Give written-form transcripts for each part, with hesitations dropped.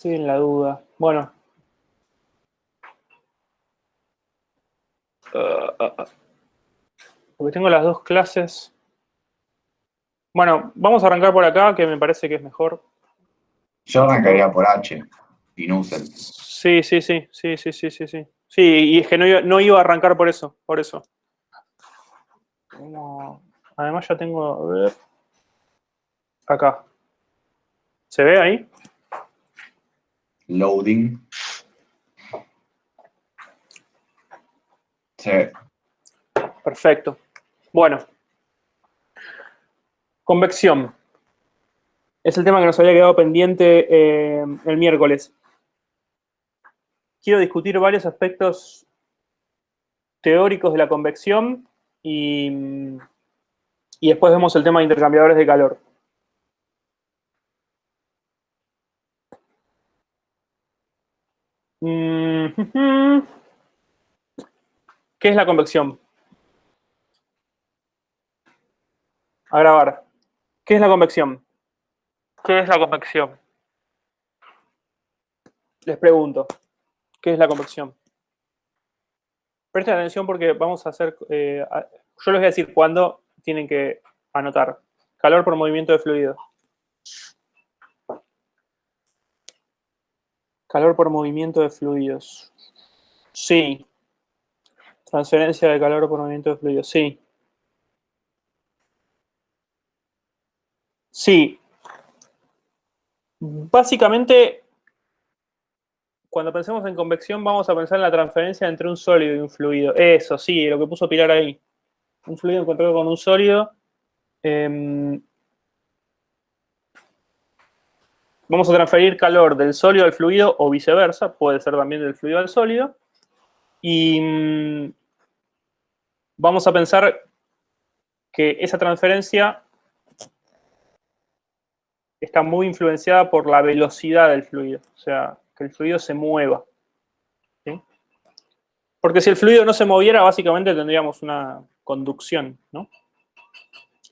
Estoy en la duda. Bueno. Porque tengo las dos clases. Bueno, vamos a arrancar por acá, que me parece que es mejor. Yo arrancaría por H, Dinusel. Sí, sí, sí, sí, sí, sí, sí, sí. Sí, y es que no iba a arrancar por eso, por eso. Además ya tengo, a ver, acá. ¿Se ve ahí? Loading. Sí. Perfecto. Bueno, convección. Es el tema que nos había quedado pendiente el miércoles. Quiero discutir varios aspectos teóricos de la convección y después vemos el tema de intercambiadores de calor. ¿Qué es la convección? A grabar. ¿Qué es la convección? ¿Qué es la convección? Les pregunto, ¿qué es la convección? Presten atención porque vamos a hacer... yo les voy a decir cuándo tienen que anotar. Calor por movimiento de fluido. Calor por movimiento de fluidos. Sí. Transferencia de calor por movimiento de fluidos. Sí. Sí. Básicamente, cuando pensemos en convección, vamos a pensar en la transferencia entre un sólido y un fluido. Eso, sí, lo que puso Pilar ahí. Un fluido en contacto con un sólido. Vamos a transferir calor del sólido al fluido o viceversa. Puede ser también del fluido al sólido. Y vamos a pensar que esa transferencia está muy influenciada por la velocidad del fluido. O sea, que el fluido se mueva. ¿Sí? Porque si el fluido no se moviera, básicamente tendríamos una conducción, ¿no?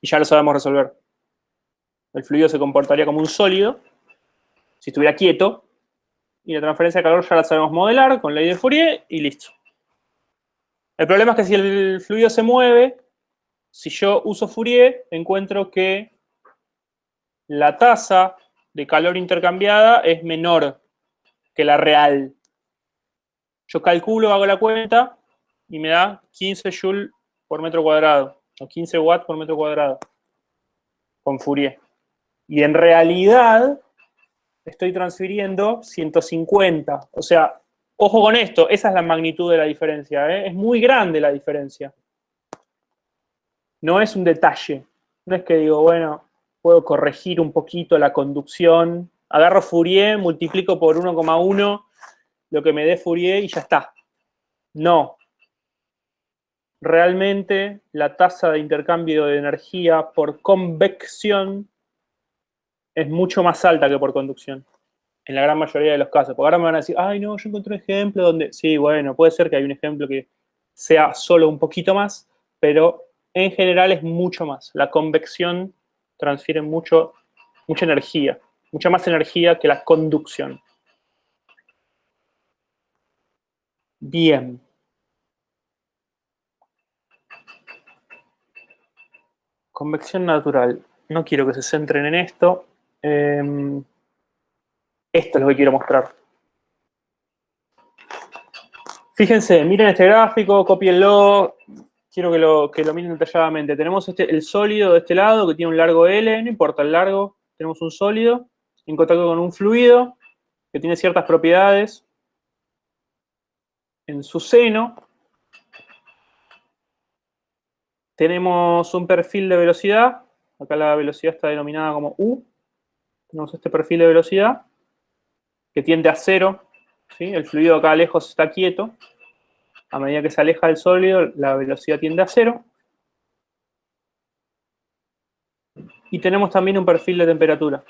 Y ya lo sabemos resolver. El fluido se comportaría como un sólido si estuviera quieto, y la transferencia de calor ya la sabemos modelar con ley de Fourier y listo. El problema es que si el fluido se mueve, si yo uso Fourier, encuentro que la tasa de calor intercambiada es menor que la real. Yo calculo, hago la cuenta y me da 15 joules por metro cuadrado, o 15 watts por metro cuadrado, con Fourier. Y en realidad estoy transfiriendo 150. O sea, ojo con esto, esa es la magnitud de la diferencia, ¿eh? Es muy grande la diferencia. No es un detalle. No es que digo, bueno, puedo corregir un poquito la conducción, agarro Fourier, multiplico por 1,1 lo que me dé Fourier y ya está. No. Realmente la tasa de intercambio de energía por convección es mucho más alta que por conducción, en la gran mayoría de los casos. Porque ahora me van a decir, ay, no, yo encontré un ejemplo donde... Sí, bueno, puede ser que hay un ejemplo que sea solo un poquito más, pero en general es mucho más. La convección transfiere mucha energía, mucha más energía que la conducción. Bien. Convección natural. No quiero que se centren en esto. Esto es lo que quiero mostrar. Fíjense, miren este gráfico, cópienlo. Quiero que lo miren detalladamente. Tenemos el sólido de este lado que tiene un largo L, no importa el largo. Tenemos un sólido en contacto con un fluido que tiene ciertas propiedades en su seno. Tenemos un perfil de velocidad. Acá la velocidad está denominada como U. Tenemos este perfil de velocidad que tiende a cero. ¿Sí? El fluido acá lejos está quieto. A medida que se aleja del sólido, la velocidad tiende a cero. Y tenemos también un perfil de temperatura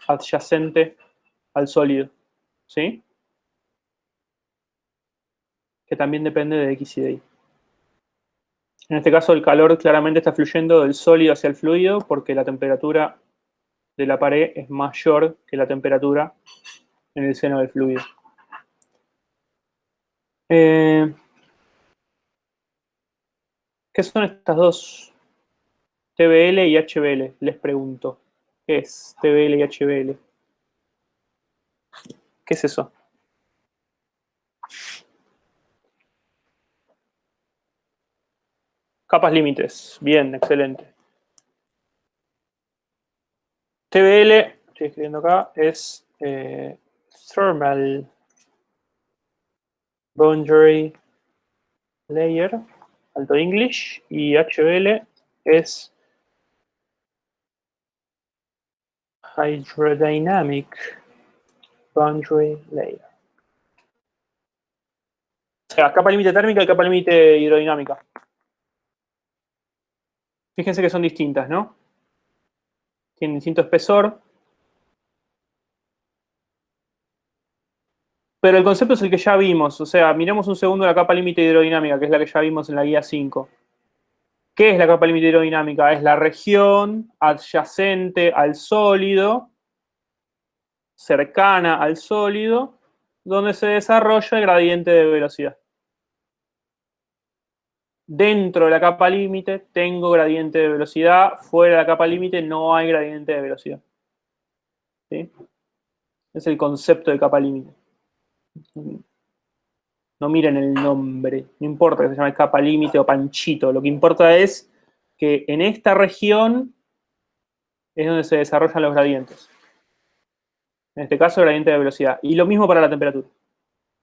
adyacente al sólido, ¿sí? Que también depende de X y de Y. En este caso, el calor claramente está fluyendo del sólido hacia el fluido porque la temperatura de la pared es mayor que la temperatura en el seno del fluido. ¿Qué son estas dos? TBL y HBL, les pregunto. ¿Qué es TBL y HBL? ¿Qué es eso? Capas límites. Bien, excelente. TBL, estoy escribiendo acá, es Thermal Boundary Layer, alto English, y HBL es Hydrodynamic Boundary Layer. O sea, capa límite térmica y capa límite hidrodinámica. Fíjense que son distintas, ¿no? Tienen distinto espesor. Pero el concepto es el que ya vimos. O sea, miremos un segundo la capa límite hidrodinámica, que es la que ya vimos en la guía 5. ¿Qué es la capa límite hidrodinámica? Es la región adyacente al sólido, cercana al sólido, donde se desarrolla el gradiente de velocidad. Dentro de la capa límite tengo gradiente de velocidad, fuera de la capa límite no hay gradiente de velocidad. ¿Sí? Es el concepto de capa límite. No miren el nombre, no importa que se llame capa límite o panchito, lo que importa es que en esta región es donde se desarrollan los gradientes. En este caso, gradiente de velocidad. Y lo mismo para la temperatura.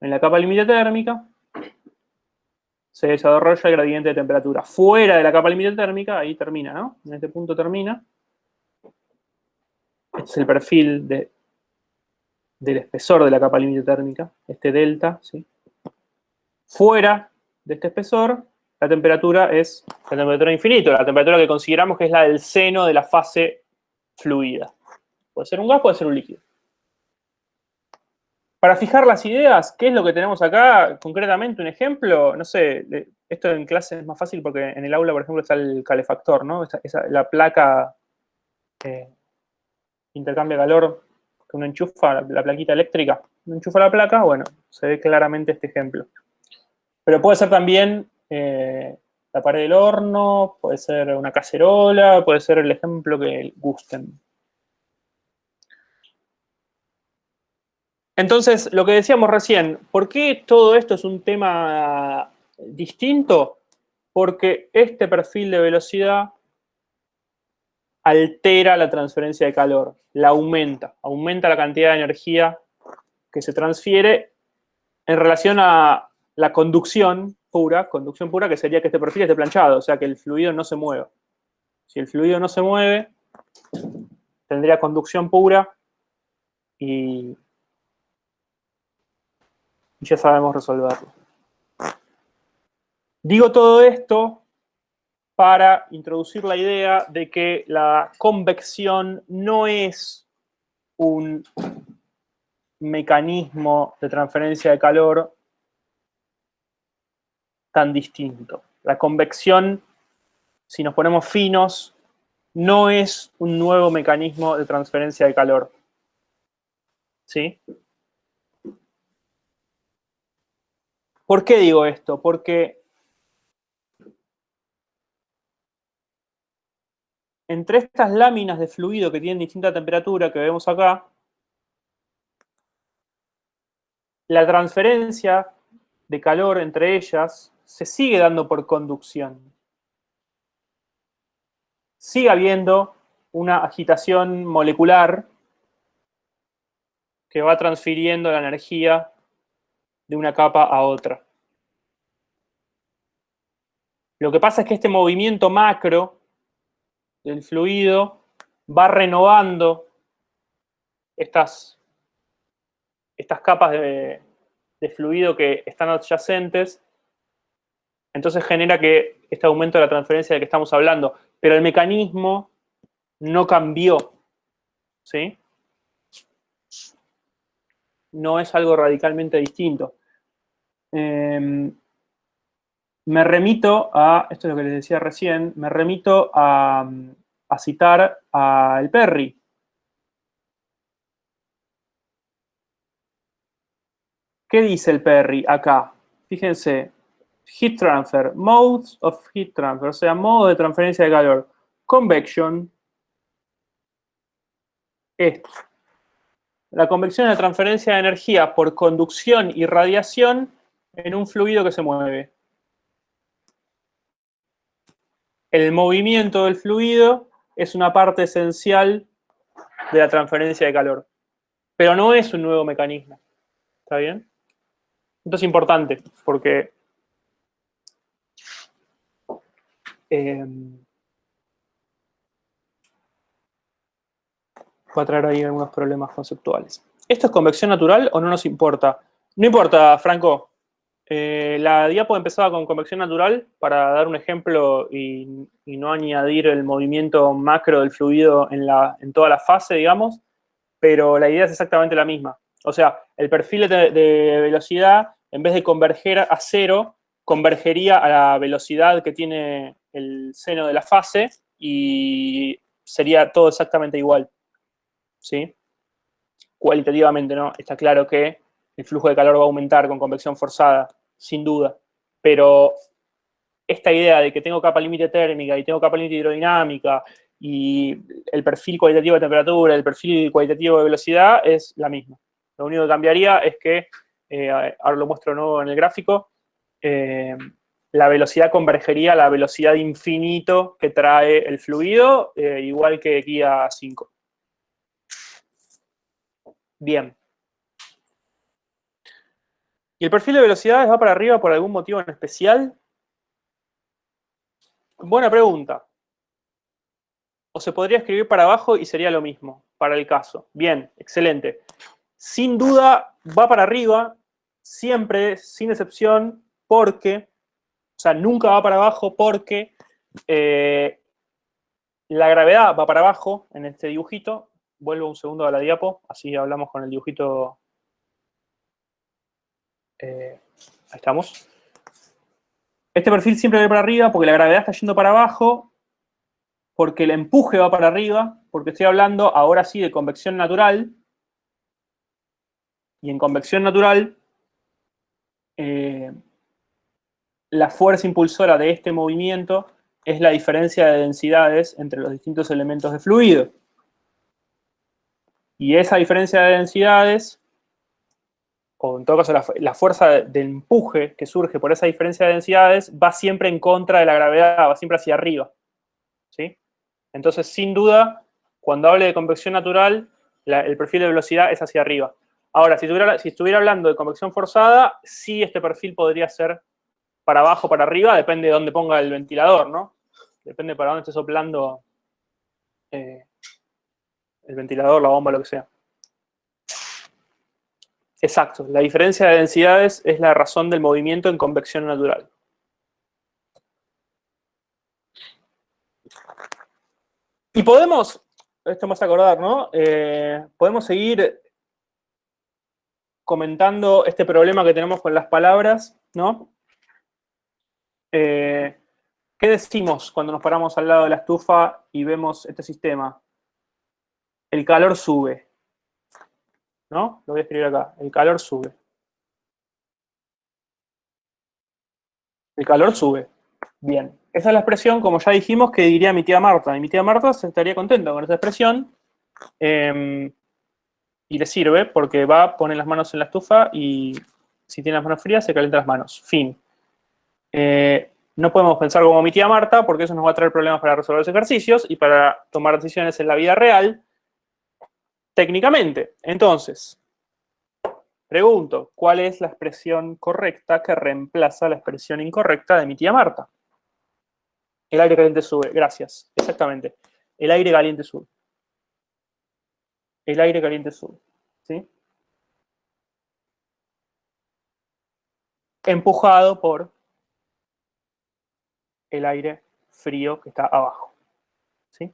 En la capa límite térmica se desarrolla el gradiente de temperatura. Fuera de la capa límite térmica, ahí termina, ¿no? En este punto termina. Este es el perfil del espesor de la capa límite térmica, este delta, ¿sí? Fuera de este espesor, la temperatura es la temperatura infinita, la temperatura que consideramos que es la del seno de la fase fluida. Puede ser un gas, puede ser un líquido. Para fijar las ideas, ¿qué es lo que tenemos acá? Concretamente, un ejemplo, no sé, esto en clase es más fácil porque en el aula, por ejemplo, está el calefactor, ¿no? La placa intercambia calor que uno enchufa, la plaquita eléctrica, uno enchufa la placa, bueno, se ve claramente este ejemplo. Pero puede ser también la pared del horno, puede ser una cacerola, puede ser el ejemplo que gusten. Entonces, lo que decíamos recién, ¿por qué todo esto es un tema distinto? Porque este perfil de velocidad altera la transferencia de calor, la aumenta la cantidad de energía que se transfiere en relación a la conducción pura, que sería que este perfil esté planchado, o sea, que el fluido no se mueva. Si el fluido no se mueve, tendría conducción pura y ya sabemos resolverlo. Digo todo esto para introducir la idea de que la convección no es un mecanismo de transferencia de calor tan distinto. La convección, si nos ponemos finos, no es un nuevo mecanismo de transferencia de calor. ¿Sí? ¿Por qué digo esto? Porque entre estas láminas de fluido que tienen distinta temperatura que vemos acá, la transferencia de calor entre ellas se sigue dando por conducción. Sigue habiendo una agitación molecular que va transfiriendo la energía de una capa a otra. Lo que pasa es que este movimiento macro del fluido va renovando estas capas de fluido que están adyacentes, entonces genera que este aumento de la transferencia del que estamos hablando, pero el mecanismo no cambió, ¿sí? No es algo radicalmente distinto. Me remito a, esto es lo que les decía recién, me remito a citar a el Perry. ¿Qué dice el Perry acá? Fíjense, heat transfer, modes of heat transfer, o sea, modo de transferencia de calor. Convection, esto. La convección es la transferencia de energía por conducción y radiación en un fluido que se mueve. El movimiento del fluido es una parte esencial de la transferencia de calor, pero no es un nuevo mecanismo. ¿Está bien? Esto es importante porque va a traer ahí algunos problemas conceptuales. ¿Esto es convección natural o no nos importa? No importa, Franco. La diapo empezaba con convección natural para dar un ejemplo y no añadir el movimiento macro del fluido en toda la fase, digamos, pero la idea es exactamente la misma. O sea, el perfil de velocidad, en vez de converger a cero, convergería a la velocidad que tiene el seno de la fase y sería todo exactamente igual. ¿Sí? Cualitativamente, ¿no? Está claro que el flujo de calor va a aumentar con convección forzada, sin duda. Pero esta idea de que tengo capa límite térmica y tengo capa límite hidrodinámica y el perfil cualitativo de temperatura, el perfil cualitativo de velocidad es la misma. Lo único que cambiaría es que, ahora lo muestro de nuevo en el gráfico, la velocidad convergería a la velocidad de infinito que trae el fluido, igual que aquí a 5. Bien. ¿Y el perfil de velocidades va para arriba por algún motivo en especial? Buena pregunta. O se podría escribir para abajo y sería lo mismo, para el caso. Bien, excelente. Sin duda va para arriba, siempre, sin excepción, porque, o sea, nunca va para abajo porque la gravedad va para abajo en este dibujito. Vuelvo un segundo a la diapo, así hablamos con el dibujito. Ahí estamos. Este perfil siempre va para arriba porque la gravedad está yendo para abajo, porque el empuje va para arriba, porque estoy hablando ahora sí de convección natural, y en convección natural la fuerza impulsora de este movimiento es la diferencia de densidades entre los distintos elementos de fluido. Y esa diferencia de densidades, o en todo caso la fuerza de empuje que surge por esa diferencia de densidades, va siempre en contra de la gravedad, va siempre hacia arriba. ¿Sí? Entonces, sin duda, cuando hable de convección natural, el perfil de velocidad es hacia arriba. Ahora, si estuviera hablando de convección forzada, sí este perfil podría ser para abajo, para arriba, depende de dónde ponga el ventilador, ¿no? Depende para dónde esté soplando el ventilador, la bomba, lo que sea. Exacto, la diferencia de densidades es la razón del movimiento en convección natural. Y podemos, esto me vas a acordar, ¿no? Podemos seguir comentando este problema que tenemos con las palabras, ¿no? ¿Qué decimos cuando nos paramos al lado de la estufa y vemos este sistema? El calor sube, ¿no? Lo voy a escribir acá, el calor sube. El calor sube. Bien, esa es la expresión, como ya dijimos, que diría mi tía Marta. Y mi tía Marta se estaría contenta con esa expresión y le sirve porque va, pone las manos en la estufa y si tiene las manos frías se calientan las manos. Fin. No podemos pensar como mi tía Marta porque eso nos va a traer problemas para resolver los ejercicios y para tomar decisiones en la vida real técnicamente. Entonces, pregunto, ¿cuál es la expresión correcta que reemplaza la expresión incorrecta de mi tía Marta? El aire caliente sube, gracias, exactamente. El aire caliente sube. El aire caliente sube, ¿sí? Empujado por el aire frío que está abajo, ¿sí?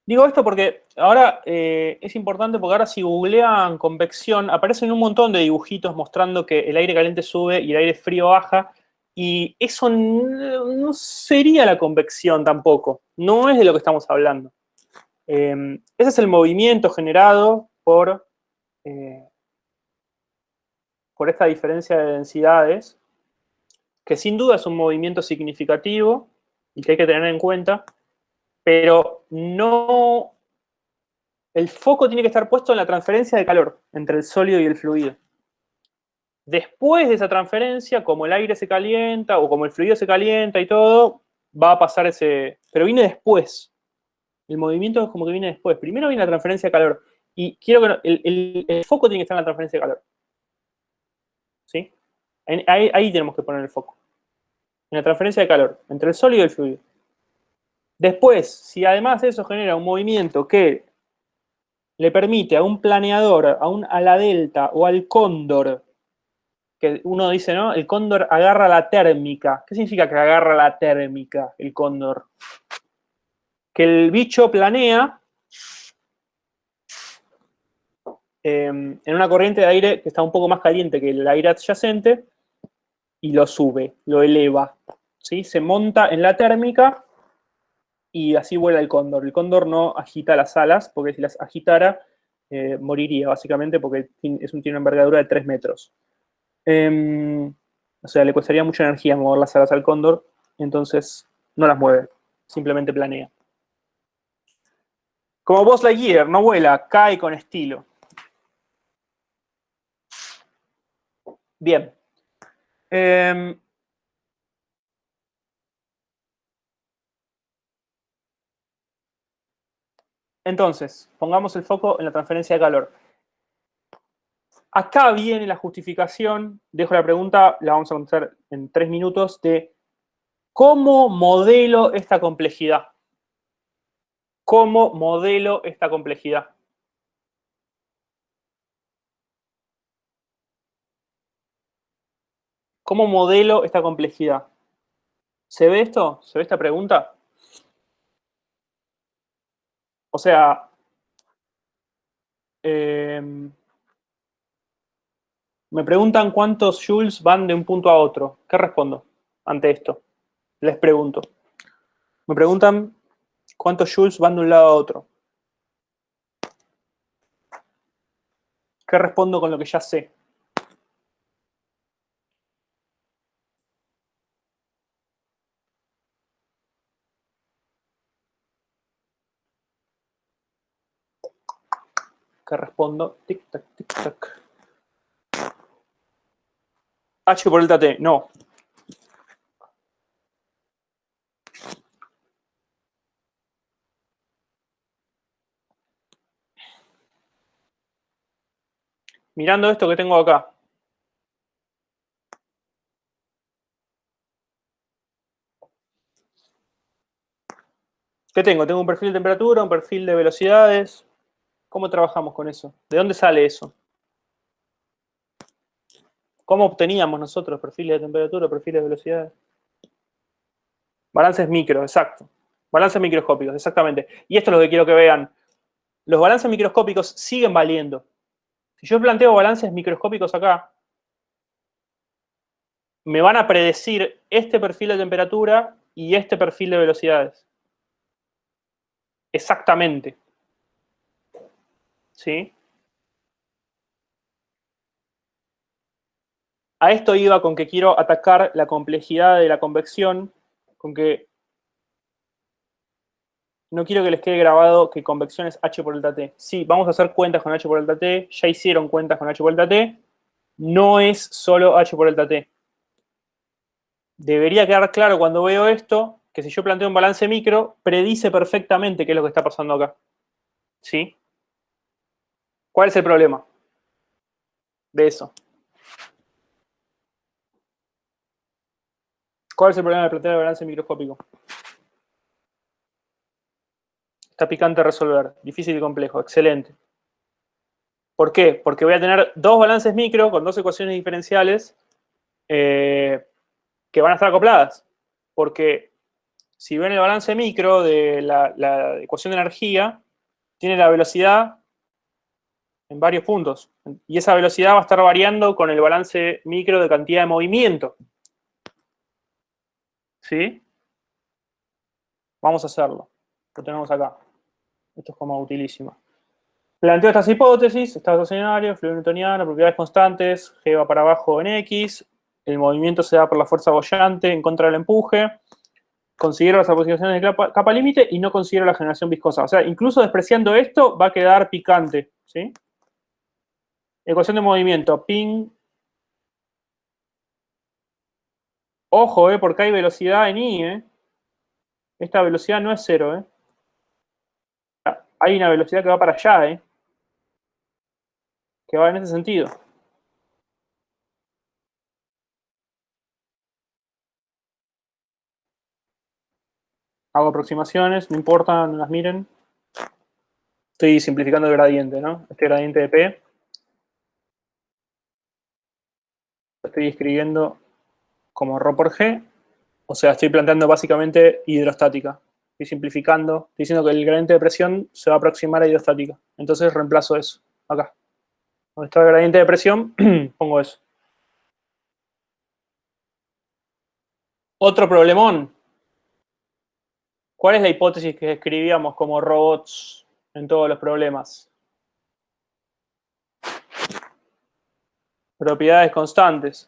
Digo esto porque ahora es importante porque ahora si googlean convección aparecen un montón de dibujitos mostrando que el aire caliente sube y el aire frío baja y eso no sería la convección tampoco, no es de lo que estamos hablando. Ese es el movimiento generado por por esta diferencia de densidades, que sin duda es un movimiento significativo y que hay que tener en cuenta, pero no... El foco tiene que estar puesto en la transferencia de calor entre el sólido y el fluido. Después de esa transferencia, como el aire se calienta o como el fluido se calienta y todo, va a pasar ese... Pero viene después. El movimiento es como que viene después. Primero viene la transferencia de calor. Y quiero que el foco tiene que estar en la transferencia de calor. ¿Sí? Ahí tenemos que poner el foco. En la transferencia de calor, entre el sólido y el fluido. Después, si además eso genera un movimiento que le permite a un planeador, a un ala delta o al cóndor, que uno dice, ¿no? El cóndor agarra la térmica. ¿Qué significa que agarra la térmica el cóndor? Que el bicho planea en una corriente de aire que está un poco más caliente que el aire adyacente y lo sube, lo eleva. ¿Sí? Se monta en la térmica y así vuela el cóndor. El cóndor no agita las alas, porque si las agitara, moriría, básicamente, porque tiene una envergadura de 3 metros. O sea, le costaría mucha energía mover las alas al cóndor, entonces no las mueve, simplemente planea. Como Buzz Lightyear, no vuela, cae con estilo. Bien. Entonces, pongamos el foco en la transferencia de calor. Acá viene la justificación, dejo la pregunta, la vamos a contestar en 3 minutos, de cómo modelo esta complejidad. ¿Cómo modelo esta complejidad? ¿Cómo modelo esta complejidad? ¿Se ve esto? ¿Se ve esta pregunta? O sea, me preguntan cuántos joules van de un punto a otro. ¿Qué respondo ante esto? Les pregunto. Me preguntan cuántos joules van de un lado a otro. ¿Qué respondo con lo que ya sé? ¿Qué respondo? Tic, tac, tic, tac. H por delta T, no. Mirando esto que tengo acá. ¿Qué tengo? Tengo un perfil de temperatura, un perfil de velocidades. ¿Cómo trabajamos con eso? ¿De dónde sale eso? ¿Cómo obteníamos nosotros perfiles de temperatura, perfiles de velocidades? Balances micro, exacto. Balances microscópicos, exactamente. Y esto es lo que quiero que vean. Los balances microscópicos siguen valiendo. Si yo planteo balances microscópicos acá, me van a predecir este perfil de temperatura y este perfil de velocidades. Exactamente. ¿Sí? A esto iba con que quiero atacar la complejidad de la convección, con que no quiero que les quede grabado que convección es H por delta T. Sí, vamos a hacer cuentas con H por delta T, ya hicieron cuentas con H por delta T, no es solo H por delta T. Debería quedar claro cuando veo esto, que si yo planteo un balance micro, predice perfectamente qué es lo que está pasando acá. ¿Sí? ¿Cuál es el problema de eso? ¿Cuál es el problema de plantear el balance microscópico? Está picante resolver, difícil y complejo, excelente. ¿Por qué? Porque voy a tener dos balances micro con dos ecuaciones diferenciales que van a estar acopladas. Porque si ven el balance micro de la ecuación de energía, tiene la velocidad en varios puntos. Y esa velocidad va a estar variando con el balance micro de cantidad de movimiento. ¿Sí? Vamos a hacerlo. Lo tenemos acá. Esto es como utilísimo. Planteo estas hipótesis, estado estacionario, fluido newtoniano, propiedades constantes, G va para abajo en X, el movimiento se da por la fuerza boyante en contra del empuje, considero las aproximaciones de capa límite y no considero la generación viscosa. O sea, incluso despreciando esto, va a quedar picante, ¿sí? Ecuación de movimiento, ping. Ojo, porque hay velocidad en I, Esta velocidad no es cero, Hay una velocidad que va para allá, Que va en ese sentido. Hago aproximaciones, no importa, no las miren. Estoy simplificando el gradiente, ¿no? Este gradiente de P lo estoy escribiendo como ρ por G. O sea, estoy planteando básicamente hidrostática. Estoy simplificando, estoy diciendo que el gradiente de presión se va a aproximar a hidrostática. Entonces reemplazo eso, acá. Donde está el gradiente de presión, pongo eso. Otro problemón. ¿Cuál es la hipótesis que escribíamos como robots en todos los problemas? Propiedades constantes.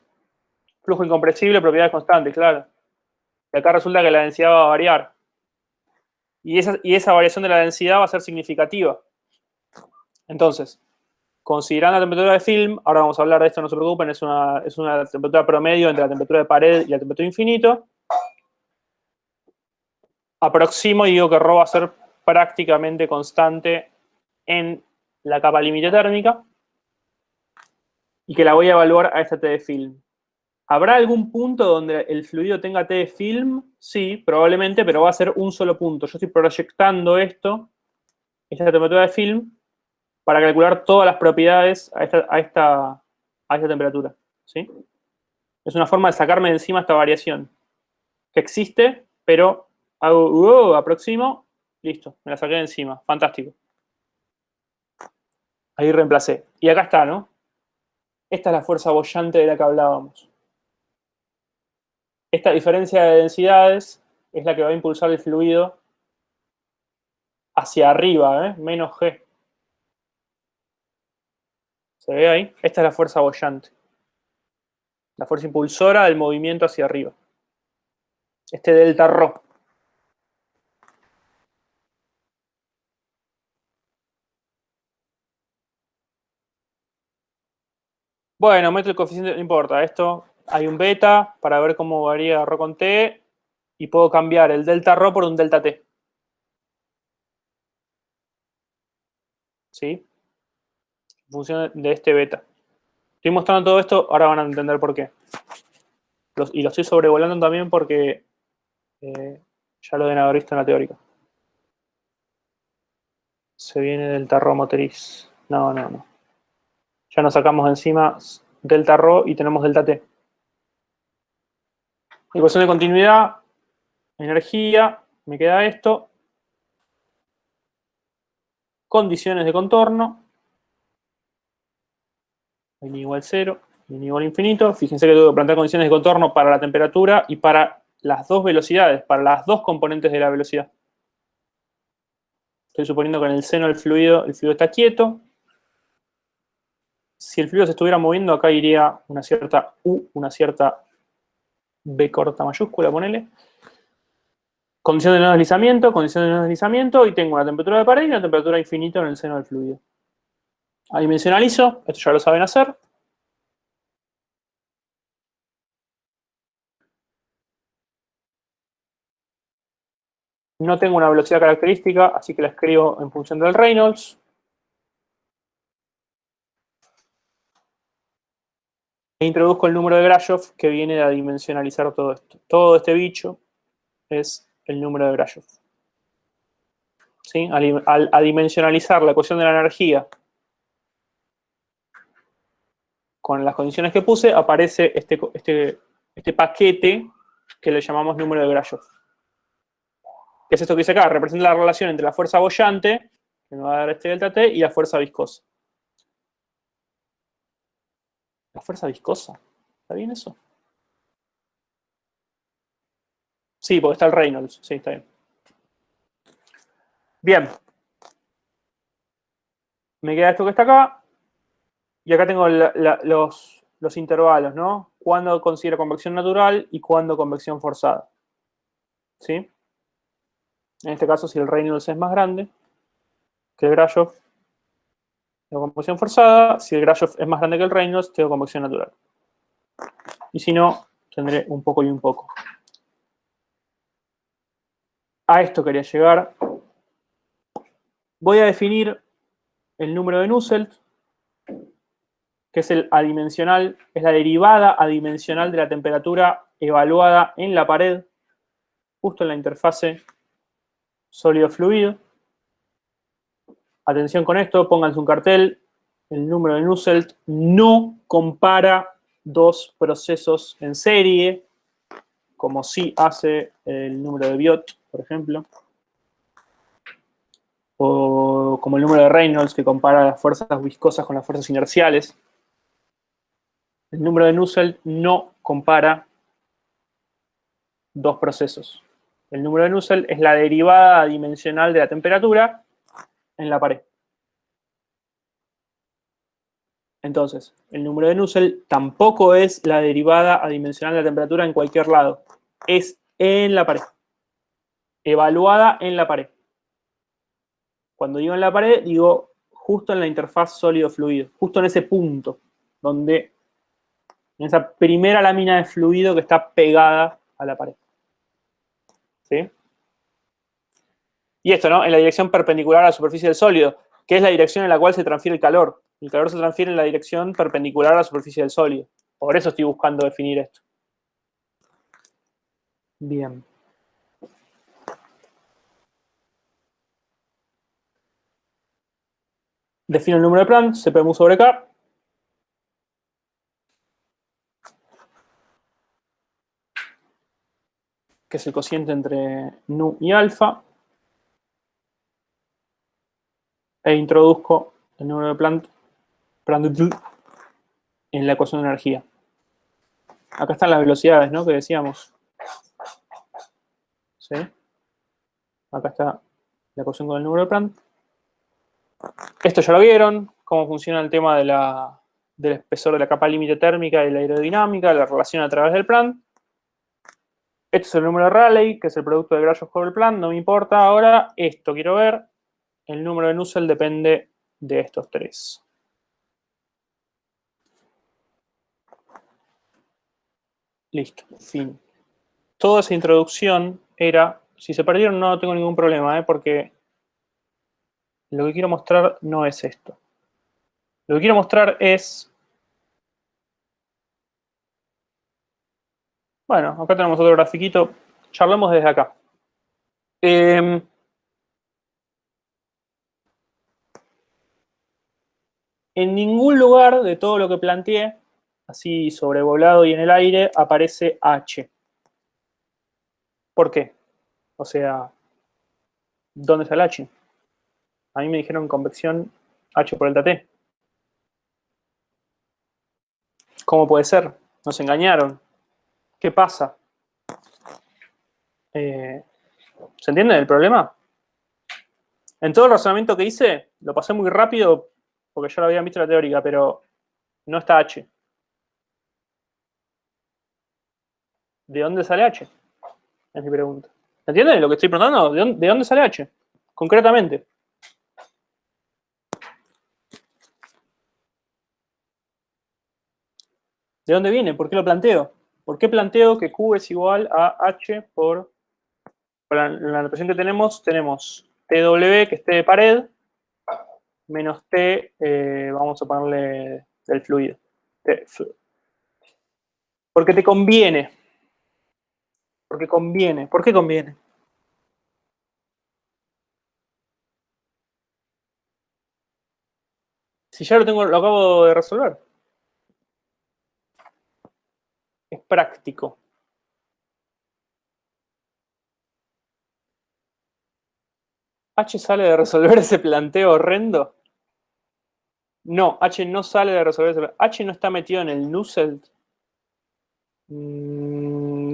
Flujo incompresible, propiedades constantes, claro. Y acá resulta que la densidad va a variar. Y esa variación de la densidad va a ser significativa. Entonces, considerando la temperatura de film, ahora vamos a hablar de esto, no se preocupen, es una temperatura promedio entre la temperatura de pared y la temperatura de infinito. Aproximo y digo que ρ va a ser prácticamente constante en la capa límite térmica y que la voy a evaluar a esta T de film. ¿Habrá algún punto donde el fluido tenga T de film? Sí, probablemente, pero va a ser un solo punto. Yo estoy proyectando esta temperatura de film, para calcular todas las propiedades a esta temperatura. ¿Sí? Es una forma de sacarme de encima esta variación que existe, pero hago aproximo, listo, me la saqué de encima. Fantástico. Ahí reemplacé. Y acá está, ¿no? Esta es la fuerza boyante de la que hablábamos. Esta diferencia de densidades es la que va a impulsar el fluido hacia arriba, menos G. ¿Se ve ahí? Esta es la fuerza boyante. La fuerza impulsora del movimiento hacia arriba. Este delta ρ. Bueno, meto el coeficiente, no importa. Esto, hay un beta para ver cómo varía ρ con t y puedo cambiar el delta ρ por un delta t. ¿Sí? En función de este beta. Estoy mostrando todo esto, ahora van a entender por qué. Y lo estoy sobrevolando también porque ya lo deben haber visto en la teórica. Se viene delta ρ motriz. No. Ya nos sacamos de encima delta ρ y tenemos delta t. Ecuación de continuidad, energía, me queda esto. Condiciones de contorno. N igual 0, N igual infinito. Fíjense que tengo que plantear condiciones de contorno para la temperatura y para las dos velocidades, para las dos componentes de la velocidad. Estoy suponiendo que en el seno del fluido, el fluido está quieto. Si el fluido se estuviera moviendo, acá iría una cierta U, una cierta B corta mayúscula, ponele. Condición de no deslizamiento, y tengo una temperatura de pared y una temperatura infinita en el seno del fluido. Adimensionalizo, esto ya lo saben hacer. No tengo una velocidad característica, así que la escribo en función del Reynolds. E introduzco el número de Grashof que viene a dimensionalizar todo esto. Todo este bicho es el número de Grashof. ¿Sí? Al adimensionalizar la ecuación de la energía con las condiciones que puse, aparece este paquete que le llamamos número de Grashof. ¿Qué es esto que dice acá? Representa la relación entre la fuerza boyante, que me va a dar este delta T, y la fuerza viscosa. ¿La fuerza viscosa? ¿Está bien eso? Sí, porque está el Reynolds. Sí, está bien. Bien. Me queda esto que está acá. Y acá tengo los intervalos, ¿no? Cuándo considero convección natural y cuándo convección forzada. ¿Sí? En este caso, si el Reynolds es más grande que el Grashof, tengo convección forzada. Si el Grashof es más grande que el Reynolds, tengo convección natural. Y si no, tendré un poco y un poco. A esto quería llegar. Voy a definir el número de Nusselt, que es el adimensional, es la derivada adimensional de la temperatura evaluada en la pared, justo en la interfase sólido-fluido. Atención con esto, pónganse un cartel. El número de Nusselt no compara dos procesos en serie, como sí hace el número de Biot, por ejemplo. O como el número de Reynolds, que compara las fuerzas viscosas con las fuerzas inerciales. El número de Nusselt no compara dos procesos. El número de Nusselt es la derivada adimensional de la temperatura en la pared. Entonces, el número de Nusselt tampoco es la derivada adimensional de la temperatura en cualquier lado. Es en la pared. Evaluada en la pared. Cuando digo en la pared, digo justo en la interfaz sólido-fluido. Justo en ese punto, donde en esa primera lámina de fluido que está pegada a la pared. ¿Sí? Y esto, ¿no? En la dirección perpendicular a la superficie del sólido, que es la dirección en la cual se transfiere el calor. El calor se transfiere en la dirección perpendicular a la superficie del sólido. Por eso estoy buscando definir esto. Bien. Defino el número de Planck, CP sobre K. Que es el cociente entre nu y alfa. E introduzco el número de Planck en la ecuación de energía. Acá están las velocidades, ¿no? Que decíamos. ¿Sí? Acá está la ecuación con el número de Planck. Esto ya lo vieron, cómo funciona el tema del espesor de la capa límite térmica y la aerodinámica, la relación a través del Planck. Este es el número de Rayleigh, que es el producto de Grashof sobre el Planck, no me importa ahora. Esto quiero ver. El número de Nusselt depende de estos tres. Listo, fin. Toda esa introducción era, si se perdieron no tengo ningún problema, porque lo que quiero mostrar no es esto. Lo que quiero mostrar es, bueno, acá tenemos otro grafiquito, charlemos desde acá. En ningún lugar de todo lo que planteé, así sobrevolado y en el aire, aparece H. ¿Por qué? O sea, ¿dónde está el H? A mí me dijeron convección H por delta T. ¿Cómo puede ser? Nos engañaron. ¿Qué pasa? ¿Se entiende el problema? En todo el razonamiento que hice, lo pasé muy rápido porque ya lo había visto en la teórica, pero no está H. ¿De dónde sale H? Es mi pregunta. ¿Entienden lo que estoy preguntando? ¿De dónde sale H? Concretamente. ¿De dónde viene? ¿Por qué lo planteo? ¿Por qué planteo que Q es igual a H por la notación que tenemos? Tenemos TW, que es T de pared, menos T, vamos a ponerle del fluido. Porque te conviene. Porque conviene. ¿Por qué conviene? Si ya lo acabo de resolver. Es práctico. ¿H sale de resolver ese planteo horrendo? No, H no sale de resolver ese planteo. ¿H no está metido en el Nusselt?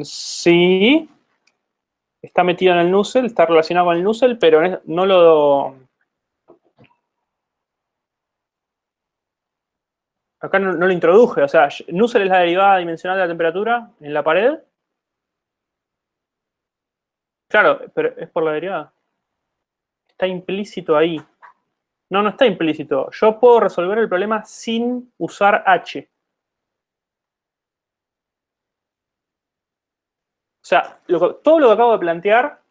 Sí. Está metido en el Nusselt, está relacionado con el Nusselt, pero no lo... Acá no lo introduje, o sea, Nusselt es la derivada dimensional de la temperatura en la pared. Claro, pero es por la derivada. Está implícito ahí. No está implícito. Yo puedo resolver el problema sin usar H. O sea, todo lo que acabo de plantear,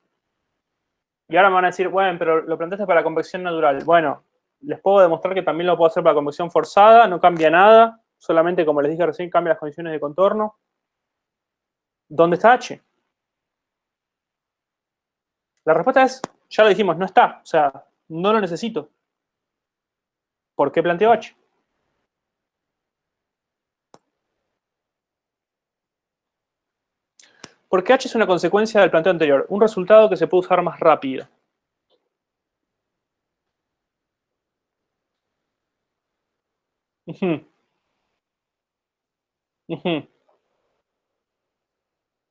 y ahora me van a decir, bueno, pero lo planteaste para convección natural. Bueno, les puedo demostrar que también lo puedo hacer para convección forzada, no cambia nada, solamente, como les dije recién, cambia las condiciones de contorno. ¿Dónde está H? La respuesta es, ya lo dijimos, no está. O sea, no lo necesito. ¿Por qué planteo H? Porque H es una consecuencia del planteo anterior, un resultado que se puede usar más rápido. Uh-huh. Uh-huh.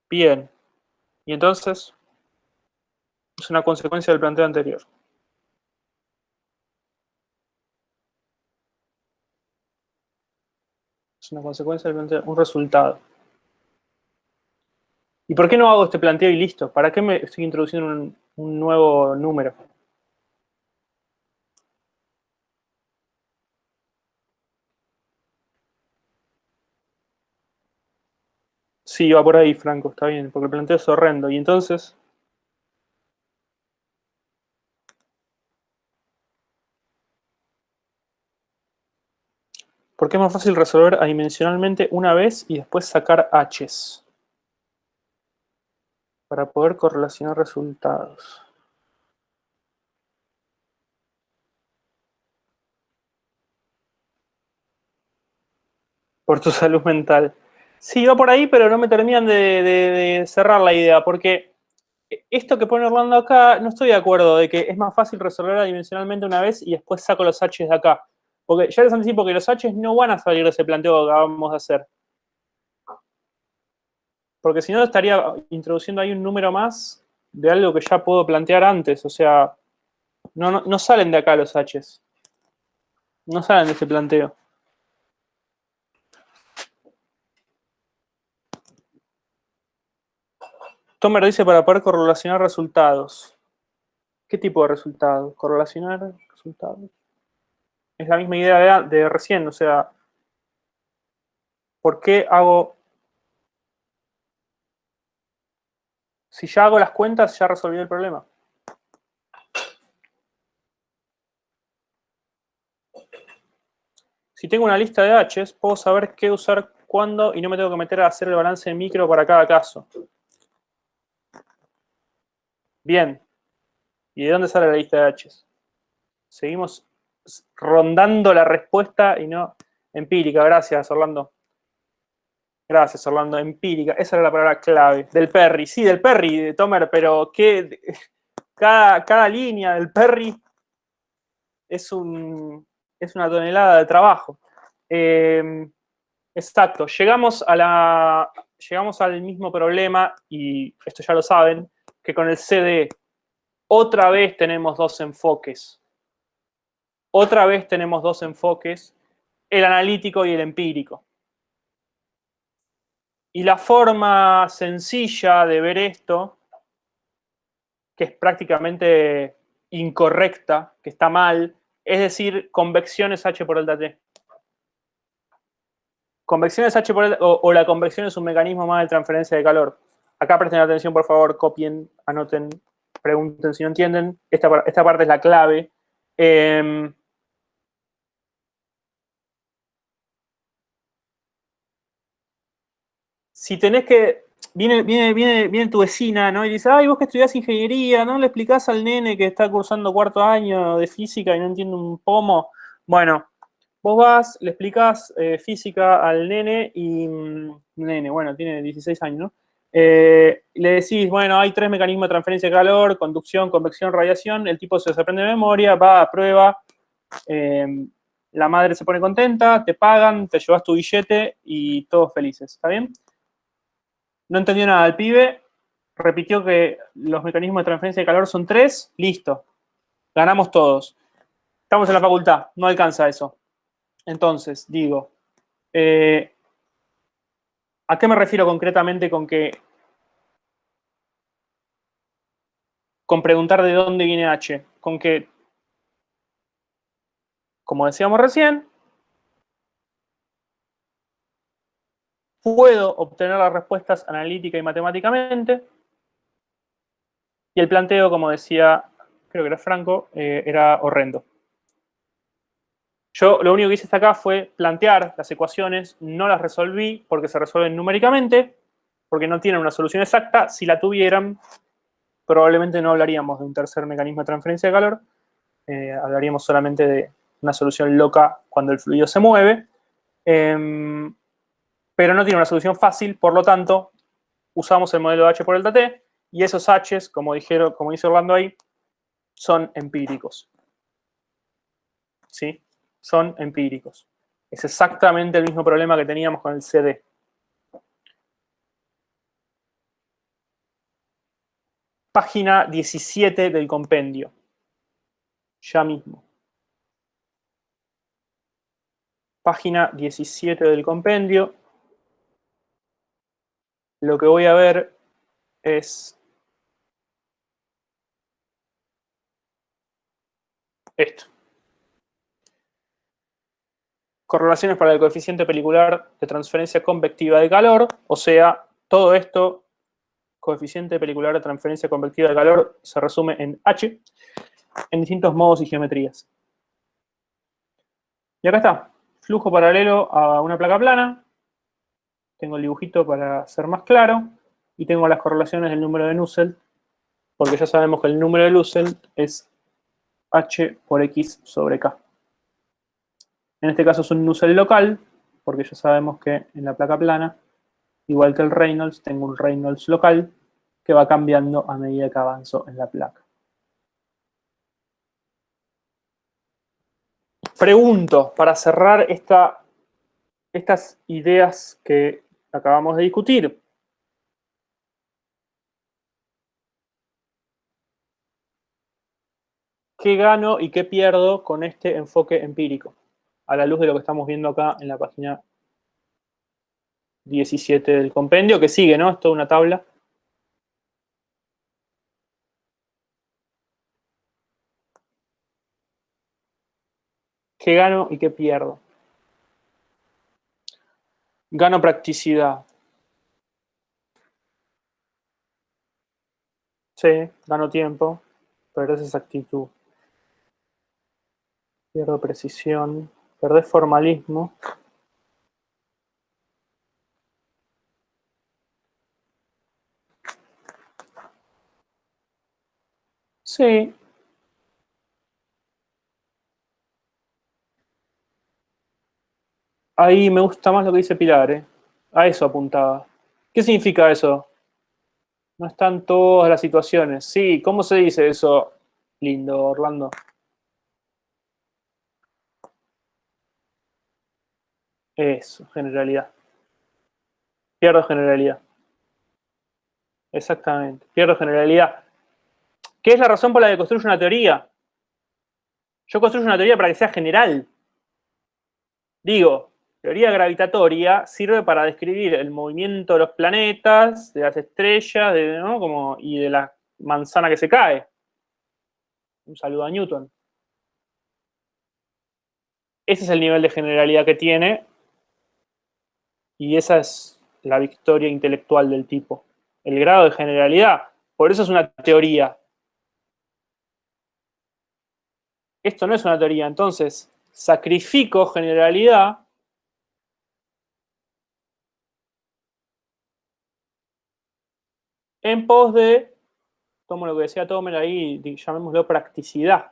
Bien. Y entonces, es una consecuencia del planteo anterior. Es una consecuencia del planteo, un resultado. ¿Y por qué no hago este planteo y listo? ¿Para qué me estoy introduciendo un nuevo número? Sí, va por ahí, Franco, está bien, porque el planteo es horrendo. Y entonces, ¿por qué es más fácil resolver adimensionalmente una vez y después sacar H's? Para poder correlacionar resultados. Por tu salud mental. Sí, va por ahí, pero no me terminan de cerrar la idea, porque esto que pone Orlando acá, no estoy de acuerdo de que es más fácil resolver adimensionalmente una vez y después saco los H's de acá. Porque ya les anticipo que los H's no van a salir de ese planteo que acabamos de hacer. Porque si no, estaría introduciendo ahí un número más de algo que ya puedo plantear antes. O sea, no salen de acá los H's. No salen de ese planteo. Tomer dice para poder correlacionar resultados. ¿Qué tipo de resultados? Correlacionar resultados. Es la misma idea de recién, o sea, ¿por qué hago? Si ya hago las cuentas, ya resolví el problema. Si tengo una lista de H's, puedo saber qué usar cuándo y no me tengo que meter a hacer el balance de micro para cada caso. Bien. ¿Y de dónde sale la lista de H's? Seguimos rondando la respuesta y no empírica. Gracias, Orlando. Gracias, Orlando. Empírica. Esa era la palabra clave. Del Perry. Sí, del Perry, Tomer, pero ¿qué? Cada línea del Perry es una tonelada de trabajo. Exacto. Llegamos al mismo problema, y esto ya lo saben, que con el CD. Otra vez tenemos dos enfoques. Otra vez tenemos dos enfoques, el analítico y el empírico. Y la forma sencilla de ver esto, que es prácticamente incorrecta, que está mal, es decir, convección es H por delta T. Convección es H por delta, o la convección es un mecanismo más de transferencia de calor. Acá presten atención, por favor, copien, anoten, pregunten si no entienden. Esta parte es la clave. Si tenés que, viene tu vecina, ¿no? Y dice, ay, vos que estudiás ingeniería, ¿no le explicás al nene que está cursando cuarto año de física y no entiende un pomo? Bueno, vos vas, le explicás física al nene y, nene, bueno, tiene 16 años, ¿no? Le decís, bueno, hay 3 mecanismos de transferencia de calor, conducción, convección, radiación, el tipo se los aprende de memoria, va a prueba, la madre se pone contenta, te pagan, te llevas tu billete y todos felices, ¿está bien? No entendió nada el pibe, repitió que los mecanismos de transferencia de calor son 3, listo, ganamos todos. Estamos en la facultad, no alcanza eso. Entonces, digo, ¿A qué me refiero concretamente con preguntar de dónde viene H? Con que, como decíamos recién, puedo obtener las respuestas analítica y matemáticamente. Y el planteo, como decía, creo que era Franco, era horrendo. Yo lo único que hice hasta acá fue plantear las ecuaciones, no las resolví porque se resuelven numéricamente, porque no tienen una solución exacta. Si la tuvieran, probablemente no hablaríamos de un tercer mecanismo de transferencia de calor, hablaríamos solamente de una solución loca cuando el fluido se mueve, pero no tiene una solución fácil, por lo tanto, usamos el modelo de H por delta T, y esos H's, como dice Orlando ahí, son empíricos. ¿Sí? Son empíricos. Es exactamente el mismo problema que teníamos con el CD. Página 17 del compendio. Ya mismo. Página 17 del compendio. Lo que voy a ver es esto. Correlaciones para el coeficiente pelicular de transferencia convectiva de calor. O sea, todo esto, coeficiente pelicular de transferencia convectiva de calor, se resume en H, en distintos modos y geometrías. Y acá está. Flujo paralelo a una placa plana. Tengo el dibujito para ser más claro. Y tengo las correlaciones del número de Nusselt, porque ya sabemos que el número de Nusselt es H por X sobre K. En este caso es un Nusselt local, porque ya sabemos que en la placa plana, igual que el Reynolds, tengo un Reynolds local que va cambiando a medida que avanzo en la placa. Pregunto, para cerrar estas ideas que acabamos de discutir, ¿qué gano y qué pierdo con este enfoque empírico? A la luz de lo que estamos viendo acá en la página 17 del compendio, que sigue, ¿no? Es toda una tabla. ¿Qué gano y qué pierdo? Gano practicidad. Sí, gano tiempo, perdés exactitud. Pierdo precisión, perdés formalismo. Sí. Ahí me gusta más lo que dice Pilar, ¿eh? A eso apuntaba. ¿Qué significa eso? No están todas las situaciones. Sí, ¿cómo se dice eso? Lindo, Orlando. Eso, generalidad. Pierdo generalidad. Exactamente. Pierdo generalidad. ¿Qué es la razón por la que construyo una teoría? Yo construyo una teoría para que sea general. Digo, teoría gravitatoria sirve para describir el movimiento de los planetas, de las estrellas, ¿no? y de la manzana que se cae. Un saludo a Newton. Ese es el nivel de generalidad que tiene y esa es la victoria intelectual del tipo. El grado de generalidad. Por eso es una teoría. Esto no es una teoría. Entonces, sacrifico generalidad en pos de, tomo lo que decía Tomer ahí, llamémoslo practicidad.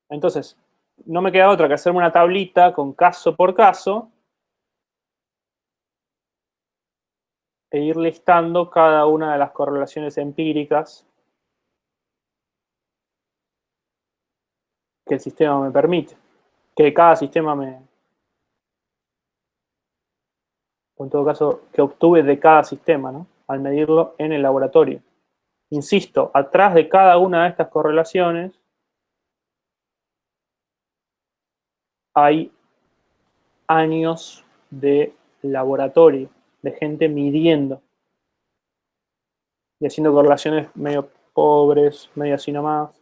Entonces, no me queda otra que hacerme una tablita con caso por caso e ir listando cada una de las correlaciones empíricas que el sistema me permite, que cada sistema o en todo caso, que obtuve de cada sistema, ¿no? Al medirlo en el laboratorio. Insisto, atrás de cada una de estas correlaciones hay años de laboratorio, de gente midiendo y haciendo correlaciones medio pobres, medio así nomás.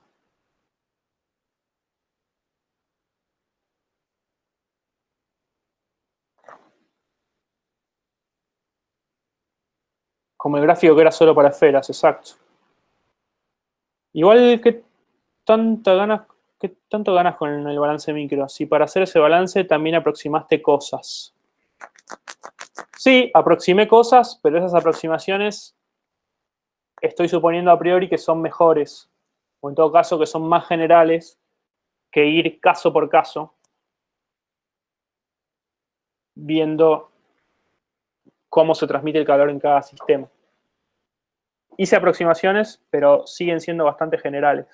Como el gráfico que era solo para esferas, exacto. Igual que ¿qué tanto ganas con el balance micro? Si para hacer ese balance también aproximaste cosas. Sí, aproximé cosas, pero esas aproximaciones estoy suponiendo a priori que son mejores, o en todo caso que son más generales que ir caso por caso, viendo cómo se transmite el calor en cada sistema. Hice aproximaciones, pero siguen siendo bastante generales.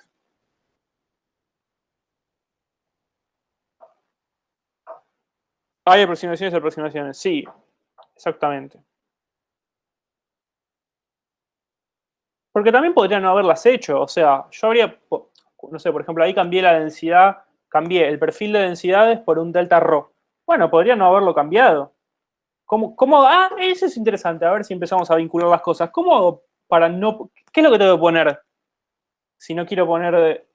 Hay aproximaciones y aproximaciones, sí, exactamente. Porque también podrían no haberlas hecho, o sea, yo habría, no sé, por ejemplo, ahí cambié la densidad, cambié el perfil de densidades por un delta rho. Bueno, podría no haberlo cambiado. Eso es interesante, a ver si empezamos a vincular las cosas. ¿Cómo hago para no, qué es lo que tengo que poner si no quiero poner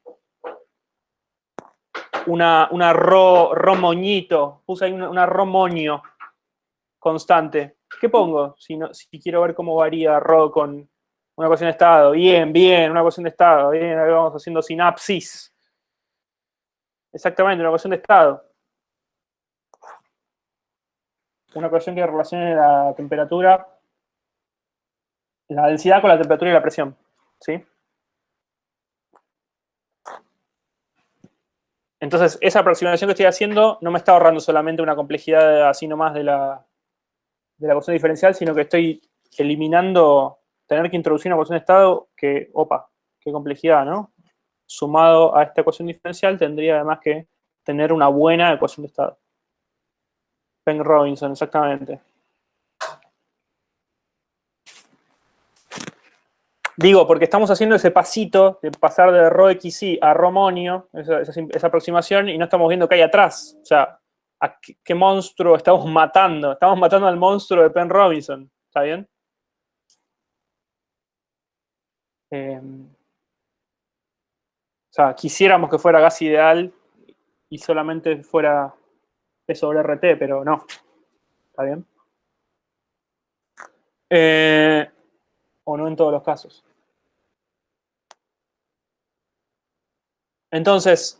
una rho moñito? Puse ahí una rho moño constante. ¿Qué pongo si quiero ver cómo varía rho con una ecuación de estado? Bien, bien, una ecuación de estado. Bien, ahí vamos haciendo sinapsis. Exactamente, una ecuación de estado. Una ecuación que relacione la temperatura, la densidad con la temperatura y la presión. ¿Sí? Entonces, esa aproximación que estoy haciendo no me está ahorrando solamente una complejidad así nomás de la ecuación diferencial, sino que estoy eliminando tener que introducir una ecuación de estado que, opa, qué complejidad, ¿no? Sumado a esta ecuación diferencial, tendría además que tener una buena ecuación de estado. Penn-Robinson, exactamente. Digo, porque estamos haciendo ese pasito de pasar de ρxy a ρmonio, esa aproximación, y no estamos viendo qué hay atrás. O sea, ¿a qué monstruo estamos matando? Estamos matando al monstruo de Penn-Robinson. ¿Está bien? O sea, quisiéramos que fuera gas ideal y solamente fuera P sobre RT, pero no. ¿Está bien? O no en todos los casos. Entonces,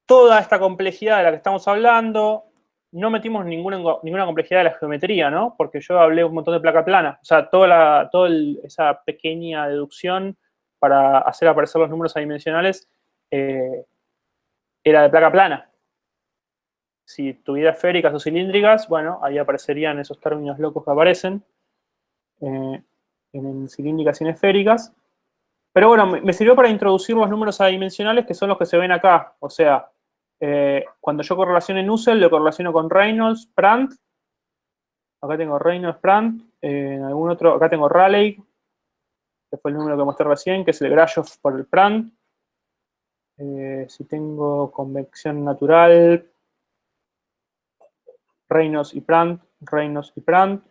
toda esta complejidad de la que estamos hablando, no metimos ninguna complejidad de la geometría, ¿no? Porque yo hablé un montón de placa plana. O sea, toda esa pequeña deducción para hacer aparecer los números adimensionales era de placa plana. Si tuviera esféricas o cilíndricas, bueno, ahí aparecerían esos términos locos que aparecen en cilíndricas y en esféricas. Pero bueno, me sirvió para introducir los números adimensionales que son los que se ven acá. O sea, cuando yo correlaciono en Nusselt, lo correlaciono con Reynolds, Brandt. Acá tengo Reynolds, Brandt. En algún otro, acá tengo Raleigh, que fue el número que mostré recién, que es el Grashof por el Brandt. Si tengo convección natural, Reynolds y Brandt, Reynolds y Brandt.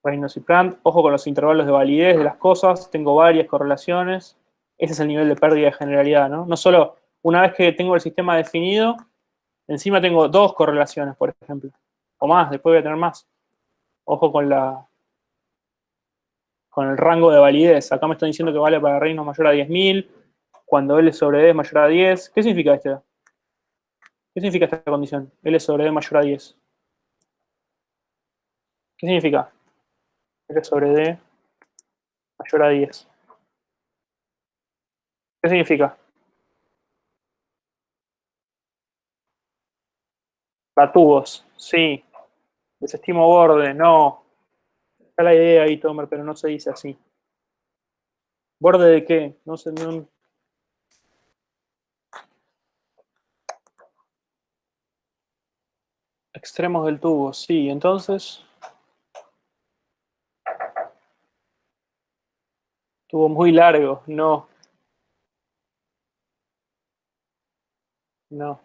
Reynolds y Brandt. Ojo con los intervalos de validez de las cosas. Tengo varias correlaciones. Ese es el nivel de pérdida de generalidad, ¿no? No solo una vez que tengo el sistema definido, encima tengo dos correlaciones, por ejemplo. O más, después voy a tener más. Ojo con el rango de validez. Acá me están diciendo que vale para reinos mayor a 10.000, cuando L sobre D es mayor a 10. ¿Qué significa esto? ¿Qué significa esta condición? L sobre D mayor a 10. ¿Qué significa? L sobre D mayor a 10. ¿Qué significa? Batubos, sí. Desestimo borde, no. Está la idea ahí, Tomer, pero no se dice así. ¿Borde de qué? No sé. Extremos del tubo, sí. Entonces, tubo muy largo, no. No.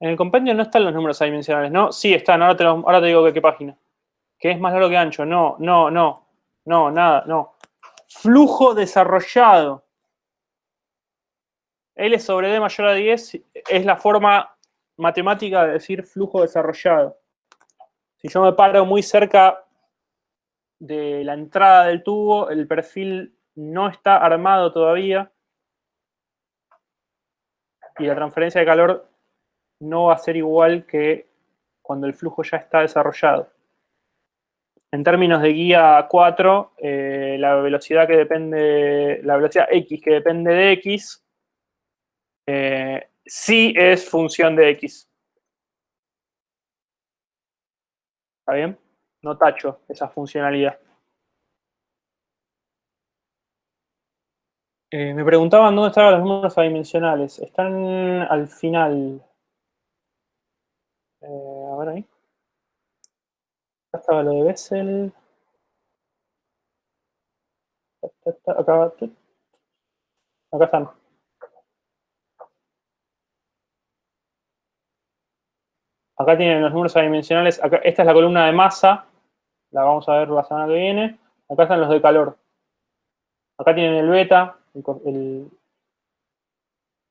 En el compendio no están los números adimensionales, ¿no? Sí, están, ahora te digo qué página. ¿Que es más largo que ancho? No, nada, no. Flujo desarrollado. L sobre D mayor a 10 es la forma matemática de decir flujo desarrollado. Si yo me paro muy cerca de la entrada del tubo, el perfil no está armado todavía y la transferencia de calor no va a ser igual que cuando el flujo ya está desarrollado. En términos de guía 4, la velocidad X que depende de X, sí es función de X. ¿Está bien? No tacho esa funcionalidad. Me preguntaban dónde estaban los números adimensionales. Están al final. A ver ahí. Acá estaba lo de Bessel. Acá están. Acá tienen los números adimensionales. Esta es la columna de masa. La vamos a ver la semana que viene. Acá están los de calor. Acá tienen el beta, el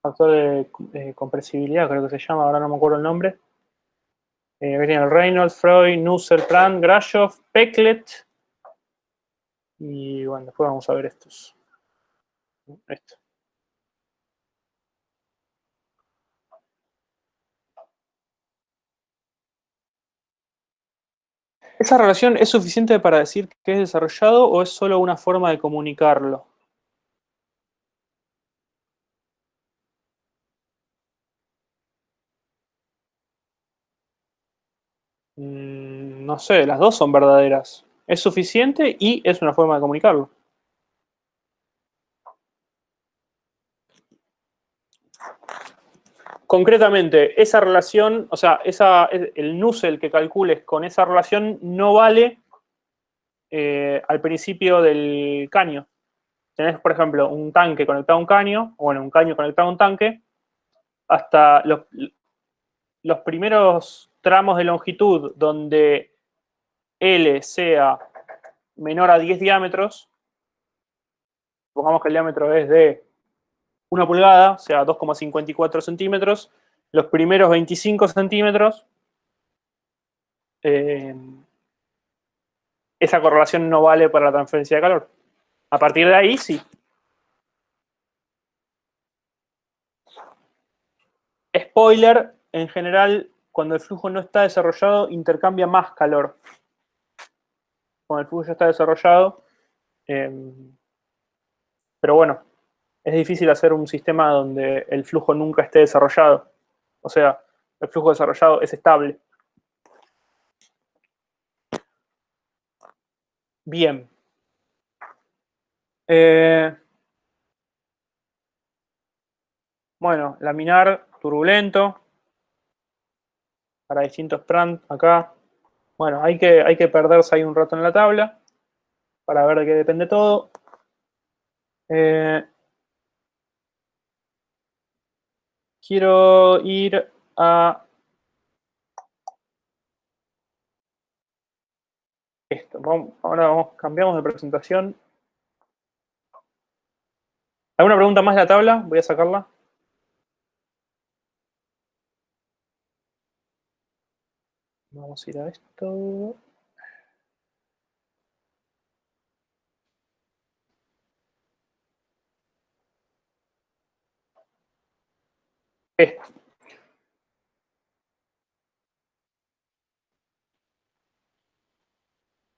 factor de compresibilidad, creo que se llama, ahora no me acuerdo el nombre. Acá tienen el Reynolds, Freud, Nusselt, Prand, Grashof, Peclet. Y bueno, después vamos a ver estos. Esto. ¿Esa relación es suficiente para decir que es desarrollado o es solo una forma de comunicarlo? No sé, las dos son verdaderas. Es suficiente y es una forma de comunicarlo. Concretamente, esa relación, o sea, el Nusselt que calcules con esa relación no vale al principio del caño. Tenés, por ejemplo, un tanque conectado a un caño, o bueno, un caño conectado a un tanque, hasta los primeros tramos de longitud donde L sea menor a 10 diámetros, supongamos que el diámetro es de 1 pulgada, o sea, 2,54 centímetros, los primeros 25 centímetros, esa correlación no vale para la transferencia de calor. A partir de ahí, sí. Spoiler, en general, cuando el flujo no está desarrollado, intercambia más calor. Cuando el flujo ya está desarrollado. Pero bueno, es difícil hacer un sistema donde el flujo nunca esté desarrollado. O sea, el flujo desarrollado es estable. Bien. Bueno, laminar turbulento para distintos Prand acá. Bueno, hay que perderse ahí un rato en la tabla para ver de qué depende todo. Quiero ir a esto. Ahora cambiamos de presentación. ¿Alguna pregunta más de la tabla? Voy a sacarla. Vamos a ir a esto. Esto.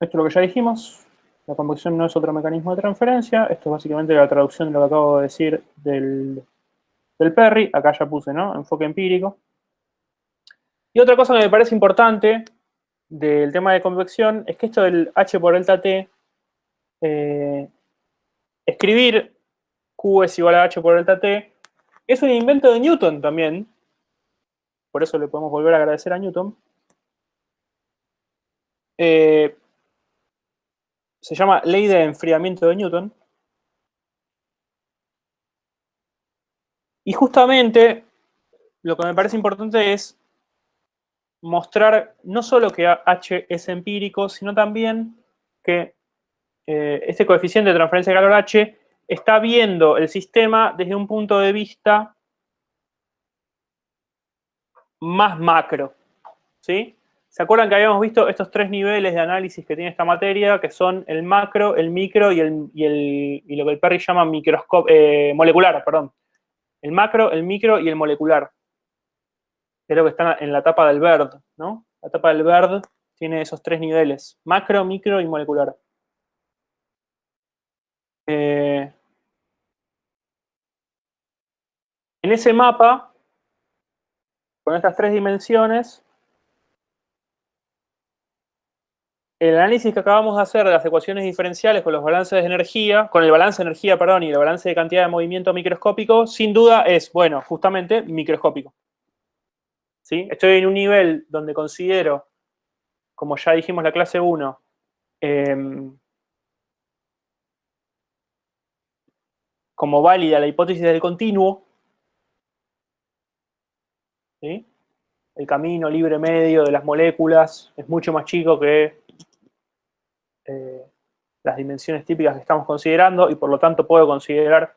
Esto es lo que ya dijimos. La convección no es otro mecanismo de transferencia. Esto es básicamente la traducción de lo que acabo de decir del Perry. Acá ya puse, ¿no? Enfoque empírico. Y otra cosa que me parece importante del tema de convección es que esto del H por delta T, escribir Q es igual a H por delta T, es un invento de Newton también. Por eso le podemos volver a agradecer a Newton. Se llama ley de enfriamiento de Newton. Y justamente lo que me parece importante es mostrar no solo que H es empírico, sino también que este coeficiente de transferencia de calor H está viendo el sistema desde un punto de vista más macro, ¿sí? ¿Se acuerdan que habíamos visto estos tres niveles de análisis que tiene esta materia, que son el macro, el micro y lo que el Perry llama molecular, perdón? El macro, el micro y el molecular. Creo que están en la tapa del BERD, ¿no? La tapa del BERD tiene esos tres niveles, macro, micro y molecular. En ese mapa, con estas tres dimensiones, el análisis que acabamos de hacer de las ecuaciones diferenciales con los balances de energía, con el balance de energía, perdón, y el balance de cantidad de movimiento microscópico, sin duda es, bueno, justamente microscópico. ¿Sí? Estoy en un nivel donde considero, como ya dijimos en la clase 1, como válida la hipótesis del continuo, ¿sí? El camino libre medio de las moléculas es mucho más chico que las dimensiones típicas que estamos considerando y por lo tanto puedo considerar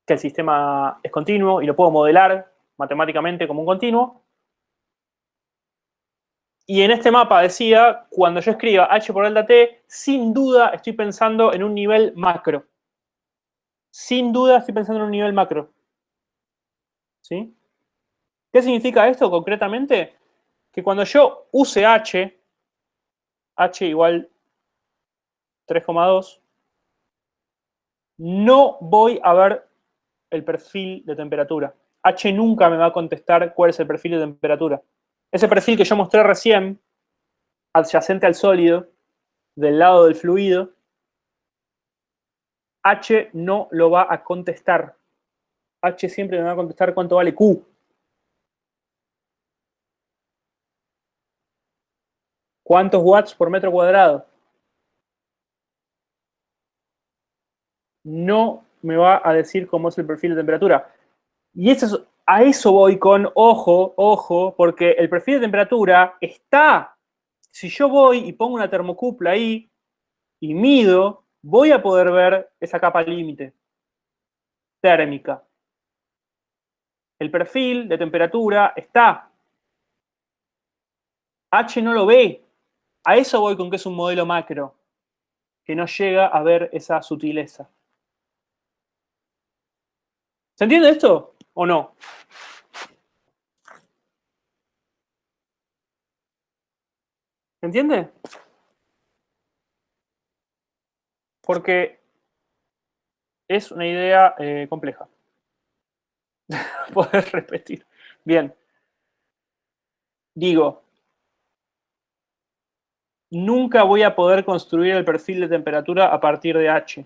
que el sistema es continuo y lo puedo modelar matemáticamente como un continuo. Y en este mapa decía, cuando yo escriba H por delta T, sin duda estoy pensando en un nivel macro. Sin duda estoy pensando en un nivel macro. ¿Sí? ¿Qué significa esto concretamente? Que cuando yo use H igual 3,2, no voy a ver el perfil de temperatura. H nunca me va a contestar cuál es el perfil de temperatura. Ese perfil que yo mostré recién, adyacente al sólido, del lado del fluido, H no lo va a contestar. H siempre me va a contestar cuánto vale Q. ¿Cuántos watts por metro cuadrado? No me va a decir cómo es el perfil de temperatura. Y a eso voy con ojo, ojo, porque el perfil de temperatura está. Si yo voy y pongo una termocupla ahí y mido, voy a poder ver esa capa límite térmica. El perfil de temperatura está. H no lo ve. A eso voy con que es un modelo macro, que no llega a ver esa sutileza. ¿Se entiende esto o no? ¿Se entiende? Porque es una idea compleja. Poder repetir. Bien. Digo, nunca voy a poder construir el perfil de temperatura a partir de H.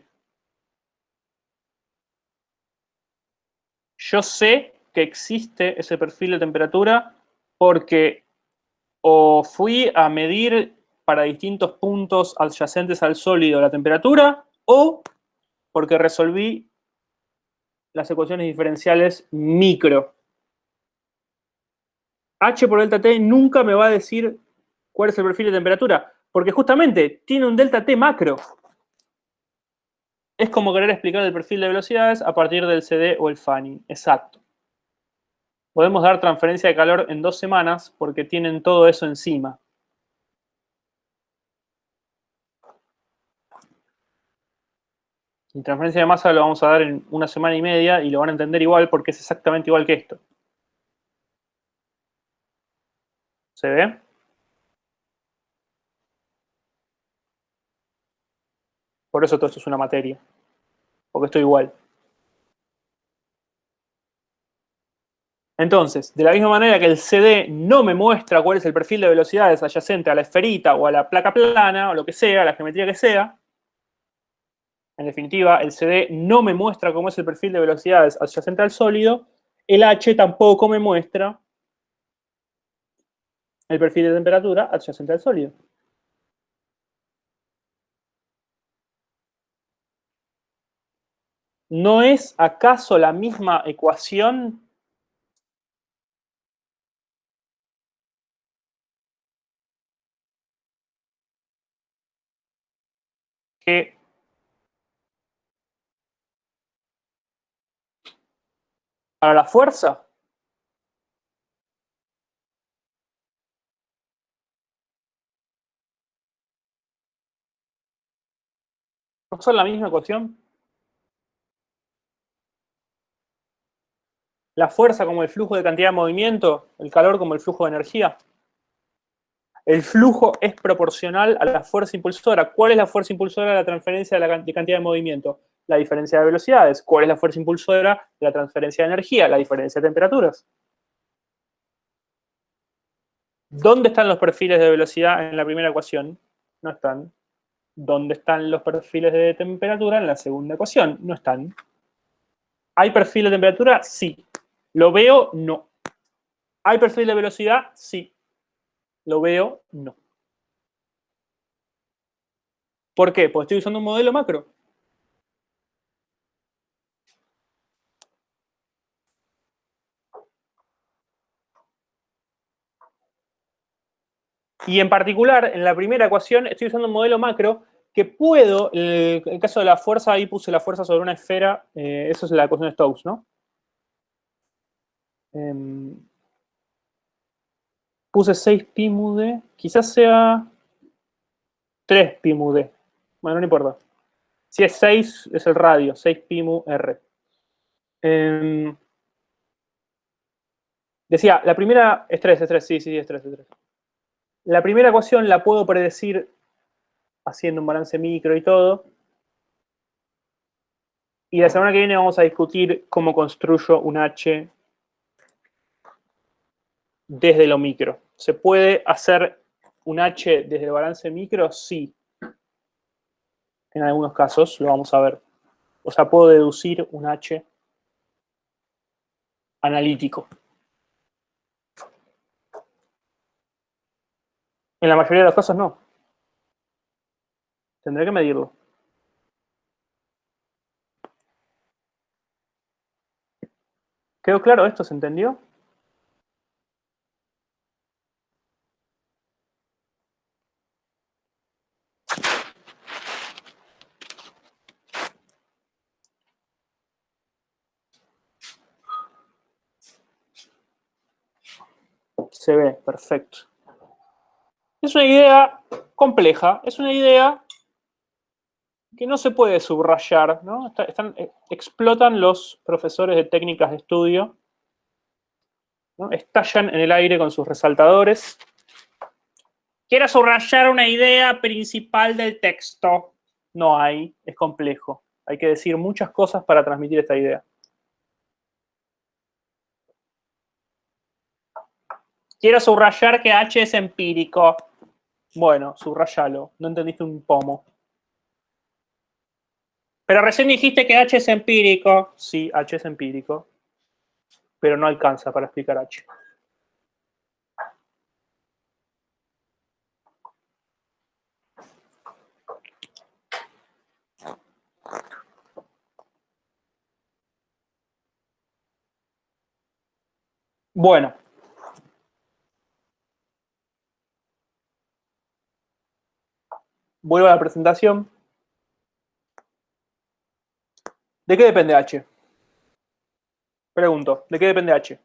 Yo sé que existe ese perfil de temperatura porque o fui a medir para distintos puntos adyacentes al sólido la temperatura o porque resolví las ecuaciones diferenciales micro. H por delta T nunca me va a decir cuál es el perfil de temperatura, porque justamente tiene un delta T macro. Es como querer explicar el perfil de velocidades a partir del CD o el Fanning. Exacto. Podemos dar transferencia de calor en 2 semanas porque tienen todo eso encima. Y transferencia de masa lo vamos a dar en 1 semana y media y lo van a entender igual porque es exactamente igual que esto. ¿Se ve? Por eso todo esto es una materia. Porque esto igual. Entonces, de la misma manera que el CD no me muestra cuál es el perfil de velocidades adyacente a la esferita o a la placa plana o lo que sea, la geometría que sea, en definitiva, el CD no me muestra cómo es el perfil de velocidades adyacente al sólido, el H tampoco me muestra el perfil de temperatura adyacente al sólido. ¿No es acaso la misma ecuación que para la fuerza ¿no son la misma ecuación? La fuerza como el flujo de cantidad de movimiento, el calor como el flujo de energía. El flujo es proporcional a la fuerza impulsora. ¿Cuál es la fuerza impulsora de la transferencia de cantidad de movimiento? La diferencia de velocidades. ¿Cuál es la fuerza impulsora de la transferencia de energía? La diferencia de temperaturas. ¿Dónde están los perfiles de velocidad en la primera ecuación? No están. ¿Dónde están los perfiles de temperatura en la segunda ecuación? No están. ¿Hay perfil de temperatura? Sí. ¿Lo veo? No. ¿Hay perfil de velocidad? Sí. ¿Lo veo? No. ¿Por qué? Porque estoy usando un modelo macro. Y en particular, en la primera ecuación, estoy usando un modelo macro que puedo, en el caso de la fuerza, ahí puse la fuerza sobre una esfera, eso es la ecuación de Stokes, ¿no? Puse 6 pi mu d, quizás sea 3 pi mu d. Bueno, no importa. Si es 6, es el radio, 6 pi mu r. Decía, la primera es 3, sí, sí, es 3. La primera ecuación la puedo predecir haciendo un balance micro y todo. Y la semana que viene vamos a discutir cómo construyo un H desde lo micro. ¿Se puede hacer un H desde el balance micro? Sí. En algunos casos lo vamos a ver. O sea, puedo deducir un H analítico. En la mayoría de los casos no. Tendré que medirlo. ¿Quedó claro esto? ¿Se entendió? Se ve, perfecto. Es una idea compleja, es una idea que no se puede subrayar, ¿no? Explotan los profesores de técnicas de estudio, ¿no? Estallan en el aire con sus resaltadores. Quiero subrayar una idea principal del texto. No hay, es complejo. Hay que decir muchas cosas para transmitir esta idea. Quiero subrayar que H es empírico. Bueno, subrayalo. No entendiste un pomo. Pero recién dijiste que H es empírico. Sí, H es empírico. Pero no alcanza para explicar H. Bueno. Vuelvo a la presentación. ¿De qué depende H? Pregunto, ¿de qué depende H?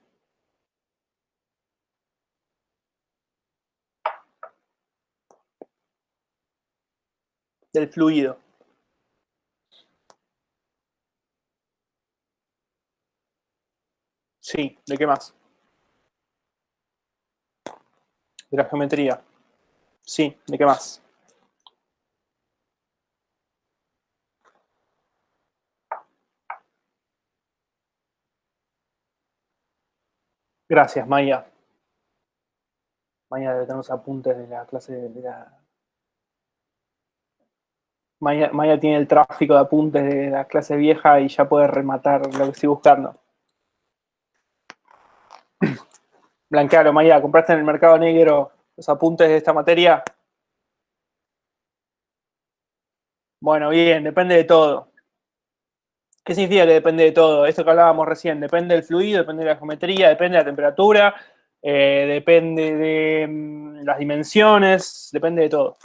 Del fluido. Sí, ¿de qué más? De la geometría. Sí, ¿de qué más? Gracias, Maya. Maya debe tener los apuntes de la clase de la... Maya tiene el tráfico de apuntes de la clase vieja y ya puede rematar lo que estoy buscando. Blanquealo, Maya, ¿compraste en el mercado negro los apuntes de esta materia? Bueno, bien, depende de todo. ¿Qué significa que depende de todo? Esto que hablábamos recién, depende del fluido, depende de la geometría, depende de la temperatura, depende de las dimensiones, depende de todo.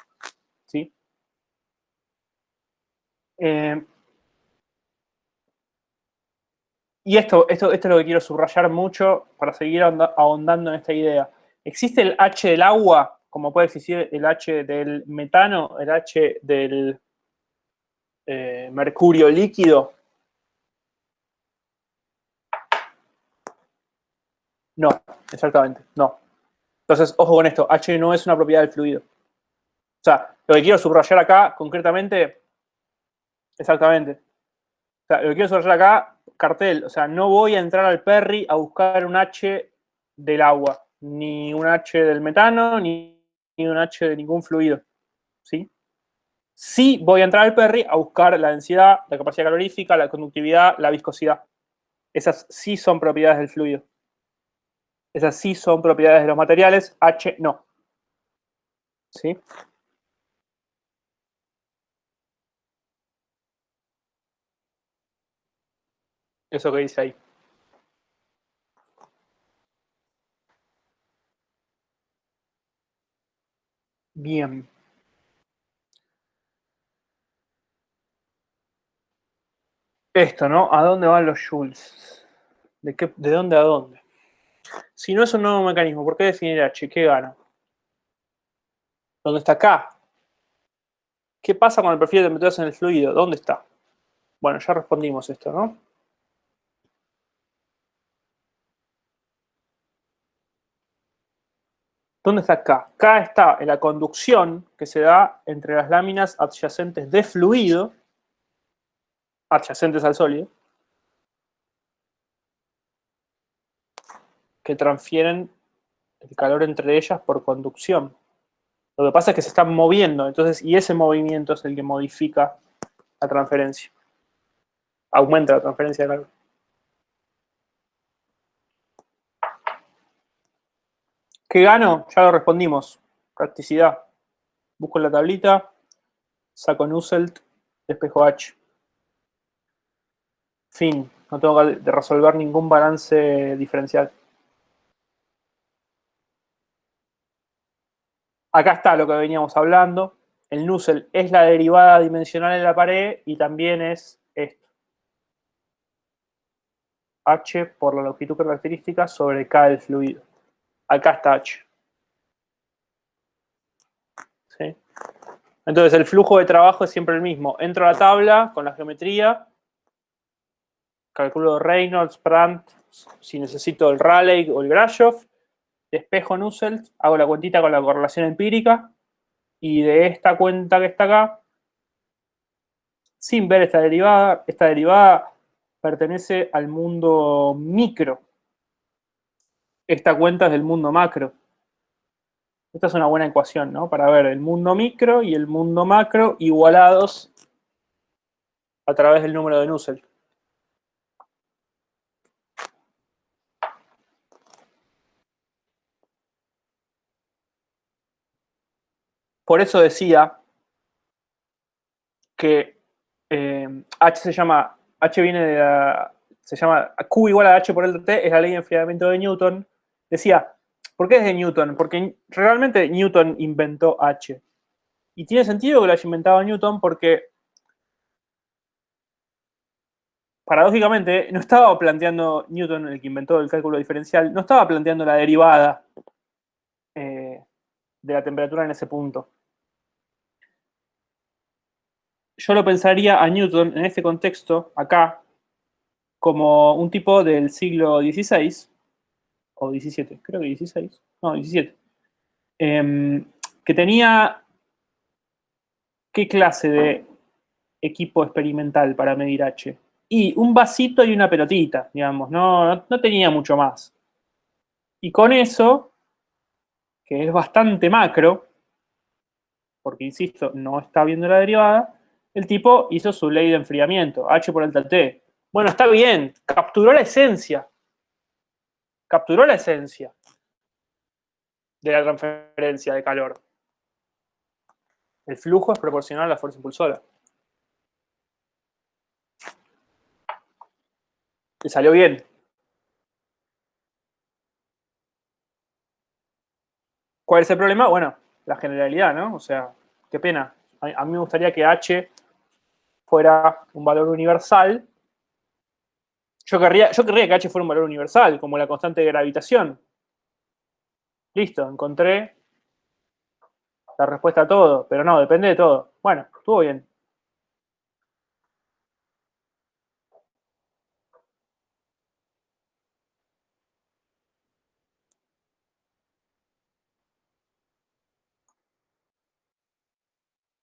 ¿Sí? Y esto es lo que quiero subrayar mucho para seguir ahondando en esta idea. ¿Existe el H del agua, como puede existir el H del metano, el H del mercurio líquido? No, exactamente, no. Entonces, ojo con esto, H no es una propiedad del fluido. O sea, lo que quiero subrayar acá, concretamente, exactamente. O sea, lo que quiero subrayar acá, cartel, o sea, no voy a entrar al Perry a buscar un H del agua, ni un H del metano, ni un H de ningún fluido. ¿Sí? Sí voy a entrar al Perry a buscar la densidad, la capacidad calorífica, la conductividad, la viscosidad. Esas sí son propiedades del fluido. Esas sí son propiedades de los materiales, H no. ¿Sí? Eso que dice ahí. Bien. Esto, ¿no? ¿A dónde van los joules? ¿De dónde a dónde? Si no es un nuevo mecanismo, ¿por qué definir H? ¿Qué gana? ¿Dónde está acá? ¿Qué pasa con el perfil de temperaturas en el fluido? ¿Dónde está? Bueno, ya respondimos esto, ¿no? ¿Dónde está K? K está en la conducción que se da entre las láminas adyacentes de fluido, adyacentes al sólido, que transfieren el calor entre ellas por conducción. Lo que pasa es que se están moviendo, entonces, y ese movimiento es el que modifica la transferencia. Aumenta la transferencia de calor. ¿Qué gano? Ya lo respondimos. Practicidad. Busco la tablita, saco Nusselt, despejo H. Fin. No tengo que resolver ningún balance diferencial. Acá está lo que veníamos hablando. El Nusselt es la derivada dimensional en la pared y también es esto. H por la longitud característica sobre K del fluido. Acá está H. ¿Sí? Entonces el flujo de trabajo es siempre el mismo. Entro a la tabla con la geometría, calculo Reynolds, Brandt, si necesito el Rayleigh o el Grashof, despejo Nusselt, hago la cuentita con la correlación empírica y de esta cuenta que está acá, sin ver esta derivada pertenece al mundo micro. Esta cuenta es del mundo macro. Esta es una buena ecuación, ¿no? Para ver el mundo micro y el mundo macro igualados a través del número de Nusselt. Por eso decía que H se llama, H viene de la, se llama Q igual a H por el T, es la ley de enfriamiento de Newton. Decía, ¿por qué es de Newton? Porque realmente Newton inventó H. Y tiene sentido que lo haya inventado Newton porque, paradójicamente, no estaba planteando Newton, el que inventó el cálculo diferencial, no estaba planteando la derivada de la temperatura en ese punto. Yo lo pensaría a Newton en este contexto, acá, como un tipo del siglo XVI, o XVII, creo que XVI, no, XVII, que tenía qué clase de equipo experimental para medir H. Y un vasito y una pelotita, digamos, no tenía mucho más. Y con eso, que es bastante macro, porque insisto, no está viendo la derivada, el tipo hizo su ley de enfriamiento, H por delta T. Bueno, está bien, capturó la esencia de la transferencia de calor. El flujo es proporcional a la fuerza impulsora. Le salió bien. ¿Cuál es el problema? Bueno, la generalidad, ¿no? O sea, qué pena. A mí me gustaría que H fuera un valor universal. Yo querría que h fuera un valor universal, como la constante de gravitación. Listo, encontré la respuesta a todo, pero no, depende de todo. Bueno, estuvo bien.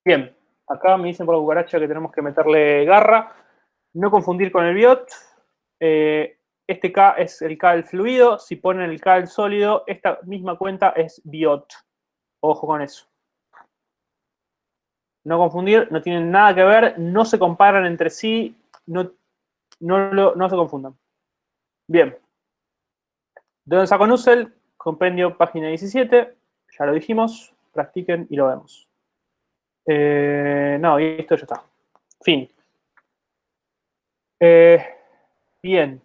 Bien, acá me dicen por la cucaracha que tenemos que meterle garra. No confundir con el biot. Este K es el K del fluido. Si ponen el K del sólido, esta misma cuenta es biot. Ojo con eso. No confundir, no tienen nada que ver, no se comparan entre sí, no se confundan. Bien. ¿De saco Nusselt? Compendio, página 17. Ya lo dijimos. Practiquen y lo vemos. No, y esto ya está. Fin. Bien.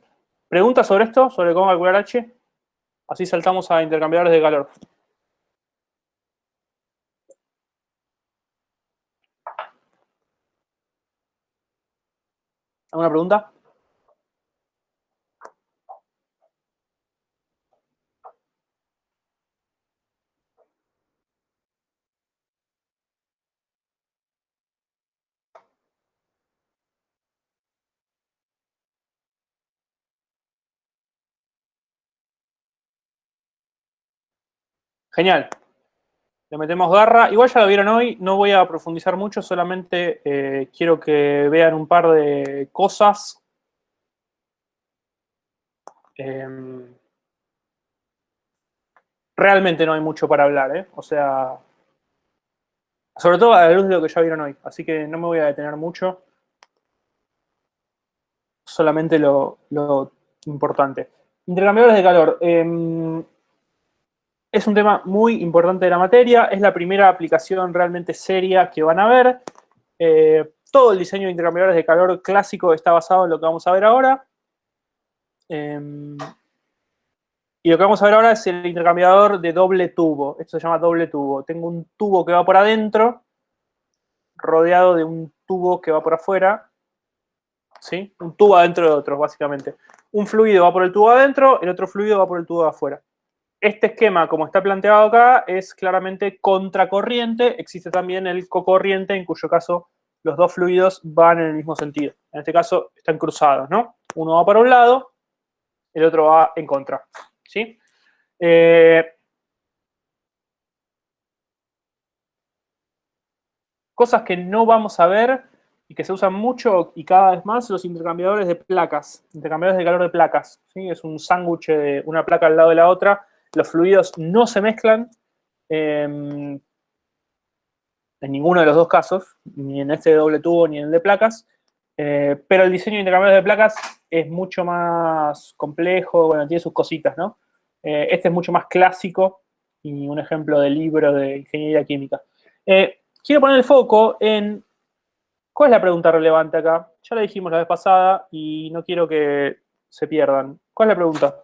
¿Preguntas sobre esto? ¿Sobre cómo calcular H? Así saltamos a intercambiadores de calor. ¿Alguna pregunta? Genial. Le metemos garra. Igual ya lo vieron hoy, no voy a profundizar mucho, solamente quiero que vean un par de cosas. Realmente no hay mucho para hablar, ¿eh? O sea, sobre todo a la luz de lo que ya vieron hoy. Así que no me voy a detener mucho. Solamente lo importante. Intercambiadores de calor. Es un tema muy importante de la materia. Es la primera aplicación realmente seria que van a ver. Todo el diseño de intercambiadores de calor clásico está basado en lo que vamos a ver ahora. Y lo que vamos a ver ahora es el intercambiador de doble tubo. Esto se llama doble tubo. Tengo un tubo que va por adentro, rodeado de un tubo que va por afuera. ¿Sí? Un tubo adentro de otro, básicamente. Un fluido va por el tubo adentro, el otro fluido va por el tubo de afuera. Este esquema, como está planteado acá, es claramente contracorriente. Existe también el cocorriente, en cuyo caso los dos fluidos van en el mismo sentido. En este caso están cruzados, ¿no? Uno va para un lado, el otro va en contra. ¿Sí? Cosas que no vamos a ver y que se usan mucho y cada vez más, los intercambiadores de placas, intercambiadores de calor de placas. ¿Sí? Es un sándwich de una placa al lado de la otra. Los fluidos no se mezclan en ninguno de los dos casos, ni en este de doble tubo ni en el de placas. Pero el diseño de intercambiadores de placas es mucho más complejo, bueno, tiene sus cositas, ¿no? Este es mucho más clásico y un ejemplo de libro de ingeniería química. Quiero poner el foco en ¿cuál es la pregunta relevante acá? Ya la dijimos la vez pasada y no quiero que se pierdan. ¿Cuál es la pregunta?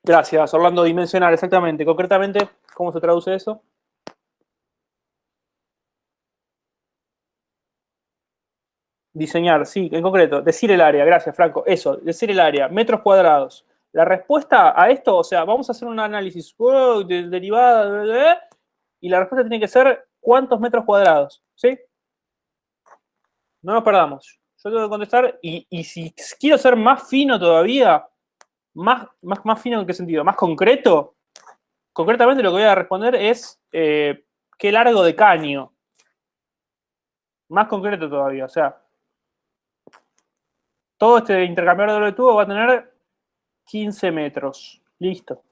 Gracias, Orlando. Dimensionar, exactamente. Concretamente, ¿cómo se traduce eso? Diseñar, sí, en concreto. Decir el área, gracias, Franco. Eso, decir el área, metros cuadrados. La respuesta a esto, o sea, vamos a hacer un análisis derivada, y la respuesta tiene que ser ¿cuántos metros cuadrados? ¿Sí? No nos perdamos. Yo tengo que contestar y si quiero ser más fino todavía, más fino en qué sentido, más concreto, concretamente lo que voy a responder es qué largo de caño. Más concreto todavía, o sea, todo este intercambiador de doble tubo va a tener 15 metros. Listo.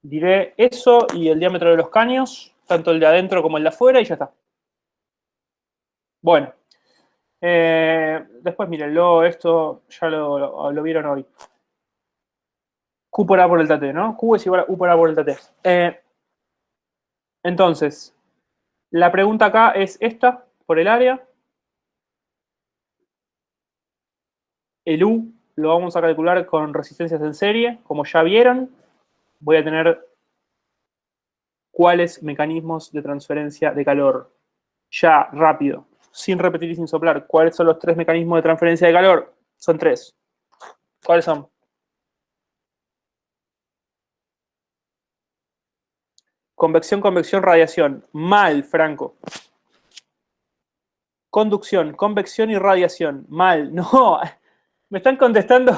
Diré eso y el diámetro de los caños, tanto el de adentro como el de afuera, y ya está. Bueno. Después, mírenlo, esto ya lo vieron hoy. Q por A por delta T, ¿no? Q es igual a U por A por delta T. Entonces, la pregunta acá es esta, por el área. El U lo vamos a calcular con resistencias en serie, como ya vieron. Voy a tener ¿Cuáles mecanismos de transferencia de calor? Ya, rápido, sin repetir y sin soplar. ¿Cuáles son los 3 mecanismos de transferencia de calor? Son 3. ¿Cuáles son? Convección, convección, radiación. Mal, Franco. Conducción, convección y radiación. Mal. No, me están contestando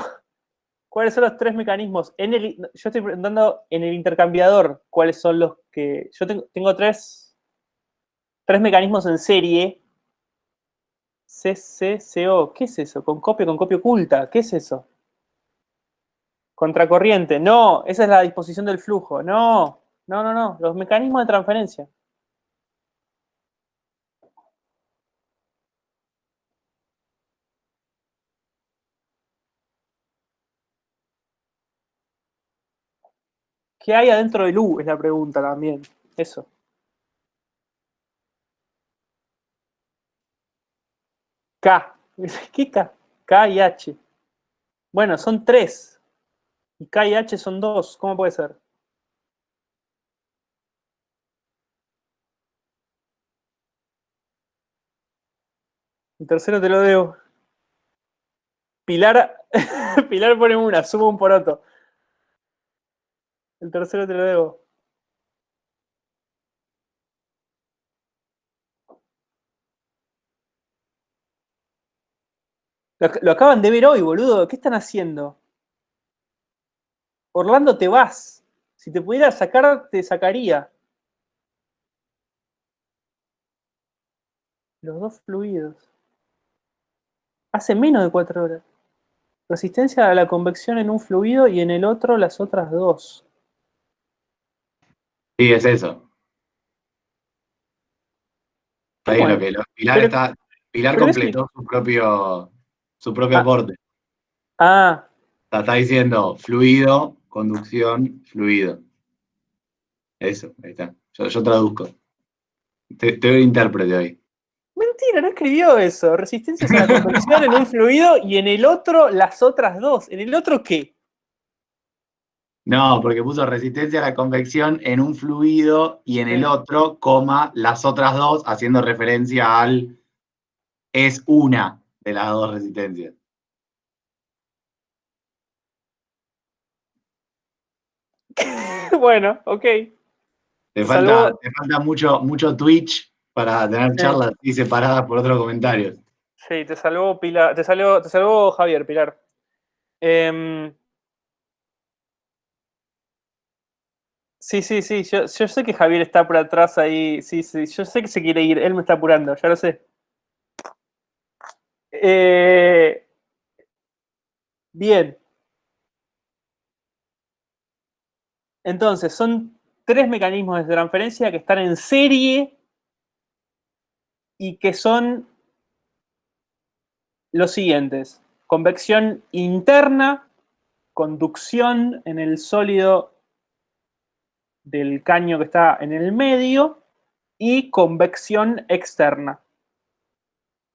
cuáles son los 3 mecanismos. Yo estoy preguntando en el intercambiador cuáles son los que... Yo tengo tres mecanismos en serie. CCCO. ¿Qué es eso? Con copia oculta. ¿Qué es eso? Contracorriente. No, esa es la disposición del flujo. No. Los mecanismos de transferencia. ¿Qué hay adentro del U? Es la pregunta también. Eso. K. ¿Qué K? K y H. Bueno, son 3. Y K y H son 2. ¿Cómo puede ser? El tercero te lo debo. Pilar, Pilar pone una, sumo un poroto. El tercero te lo debo. Lo acaban de ver hoy, boludo. ¿Qué están haciendo? Orlando, te vas. Si te pudiera sacar, te sacaría. Los dos fluidos. Hace menos de 4 horas. Resistencia a la convección en un fluido y en el otro las otras 2. Sí, es eso. Está bien, Bueno, Pilar pero completó su propio aporte. Ah, Está diciendo fluido, conducción, fluido. Eso, ahí está. Yo traduzco. Te doy intérprete hoy. mentira, no escribió eso. Resistencias a la convección en un fluido y en el otro las otras 2. ¿En el otro qué? No, porque puso resistencia a la convección en un fluido y en el otro, coma, las otras 2, haciendo referencia al es una de las 2 resistencias. Bueno, ok. Te Salvó. falta mucho Twitch para tener charlas así separadas por otros comentarios. Sí, te salvó Pilar. Te salvó Javier, Pilar. Sí. Yo sé que Javier está por atrás ahí. Sí. Yo sé que se quiere ir. Él me está apurando, ya lo sé. Bien. Entonces, son 3 mecanismos de transferencia que están en serie y que son los siguientes. Convección interna, conducción en el sólido del caño que está en el medio y convección externa.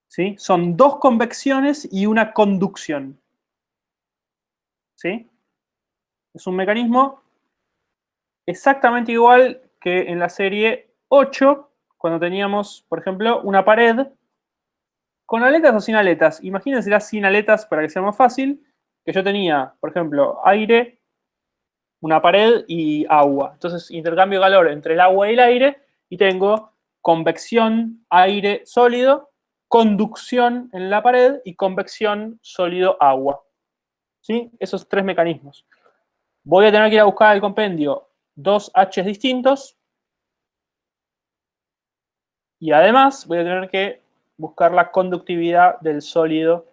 ¿Sí? Son 2 convecciones y una conducción. ¿Sí? Es un mecanismo exactamente igual que en la serie 8, cuando teníamos, por ejemplo, una pared con aletas o sin aletas. Imagínense sin aletas para que sea más fácil, que yo tenía, por ejemplo, aire, una pared y agua. Entonces intercambio calor entre el agua y el aire y tengo convección, aire sólido, conducción en la pared y convección sólido agua. ¿Sí? Esos 3 mecanismos. Voy a tener que ir a buscar el compendio 2 H's distintos y además voy a tener que buscar la conductividad del sólido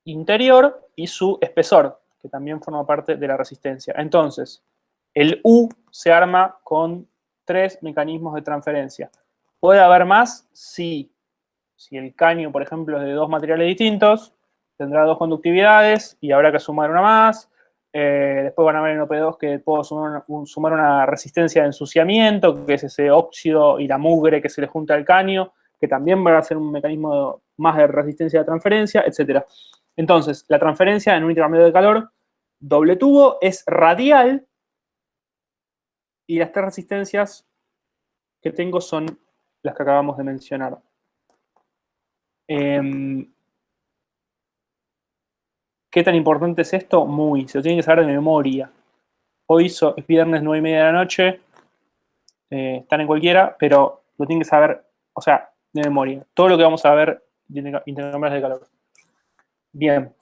interior y su espesor, que también forma parte de la resistencia. Entonces, el U se arma con 3 mecanismos de transferencia. ¿Puede haber más? Sí. Si el caño, por ejemplo, es de 2 materiales distintos, tendrá 2 conductividades y habrá que sumar una más. Después van a ver en OP2 que puedo sumar una resistencia de ensuciamiento, que es ese óxido y la mugre que se le junta al caño, que también va a ser un mecanismo más de resistencia de transferencia, etc. Entonces, la transferencia en un intercambio de calor doble tubo es radial Y las tres resistencias que tengo son las que acabamos de mencionar. ¿Qué tan importante es esto? Muy, se lo tienen que saber de memoria. Hoy es viernes 9:30 de la noche, están en cualquiera, pero lo tienen que saber, o sea, de memoria. Todo lo que vamos a ver de intercambiadores de calor. Bien.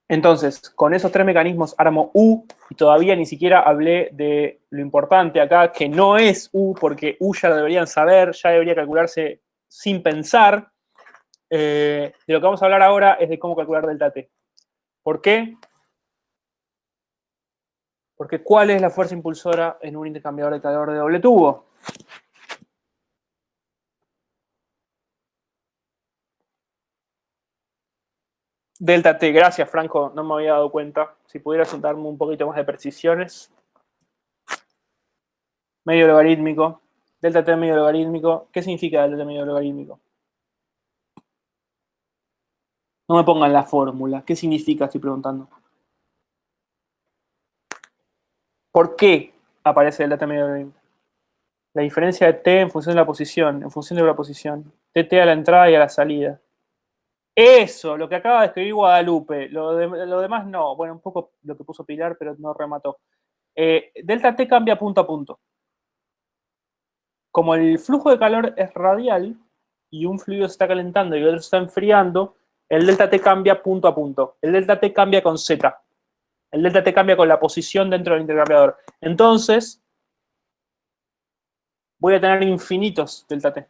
Entonces, con esos tres mecanismos armo U, y todavía ni siquiera hablé de lo importante acá, que no es U, porque U ya lo deberían saber, ya debería calcularse sin pensar. De lo que vamos a hablar ahora es de cómo calcular delta T. ¿Por qué? Porque ¿cuál es la fuerza impulsora en un intercambiador de calor de doble tubo? Delta T, gracias Franco, no me había dado cuenta. Si pudieras darme un poquito más de precisiones. Medio logarítmico. Delta T medio logarítmico. ¿Qué significa delta T medio logarítmico? No me pongan la fórmula. ¿Qué significa? Estoy preguntando. ¿Por qué aparece delta T medio logarítmico? La diferencia de T en función de la posición, en función de la posición. TT a la entrada y a la salida. Eso, lo que acaba de escribir Guadalupe. Lo demás no. Bueno, un poco lo que puso Pilar, pero no remató. Delta T cambia punto a punto. Como el flujo de calor es radial y un fluido se está calentando y otro se está enfriando, el delta T cambia punto a punto. El delta T cambia con Z. El delta T cambia con la posición dentro del intercambiador. Entonces, voy a tener infinitos delta T.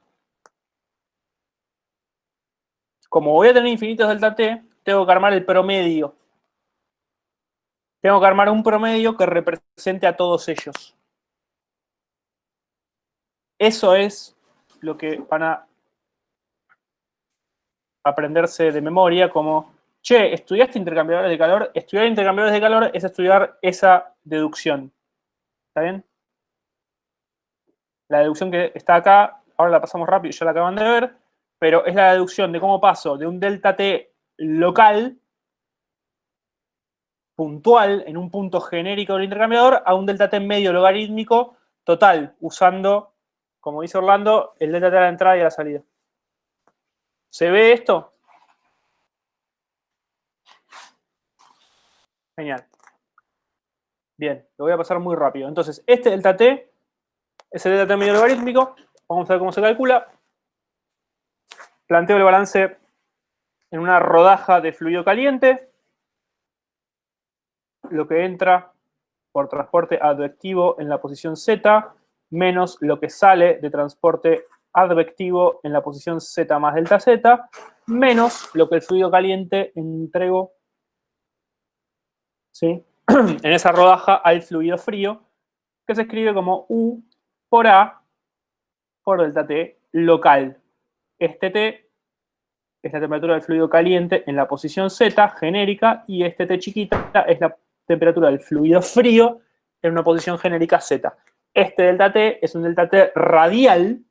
Como voy a tener infinitos delta T, tengo que armar el promedio. Tengo que armar un promedio que represente a todos ellos. Eso es lo que van a aprenderse de memoria como, che, ¿estudiaste intercambiadores de calor? Estudiar intercambiadores de calor es estudiar esa deducción. ¿Está bien? La deducción que está acá, ahora la pasamos rápido, ya la acaban de ver, pero es la deducción de cómo paso de un delta T local, puntual, en un punto genérico del intercambiador, a un delta T medio logarítmico total, usando, como dice Orlando, el delta T a la entrada y a la salida. ¿Se ve esto? Genial. Bien, lo voy a pasar muy rápido. Entonces, este delta T es el delta T medio logarítmico. Vamos a ver cómo se calcula. Planteo el balance en una rodaja de fluido caliente. Lo que entra por transporte advectivo en la posición Z, menos lo que sale de transporte advectivo en la posición Z más delta Z, menos lo que el fluido caliente entregó, ¿sí? En esa rodaja al fluido frío, que se escribe como U por A por delta T local. Este T es la temperatura del fluido caliente en la posición Z genérica y este T chiquita es la temperatura del fluido frío en una posición genérica Z. Este delta T es un delta T radial,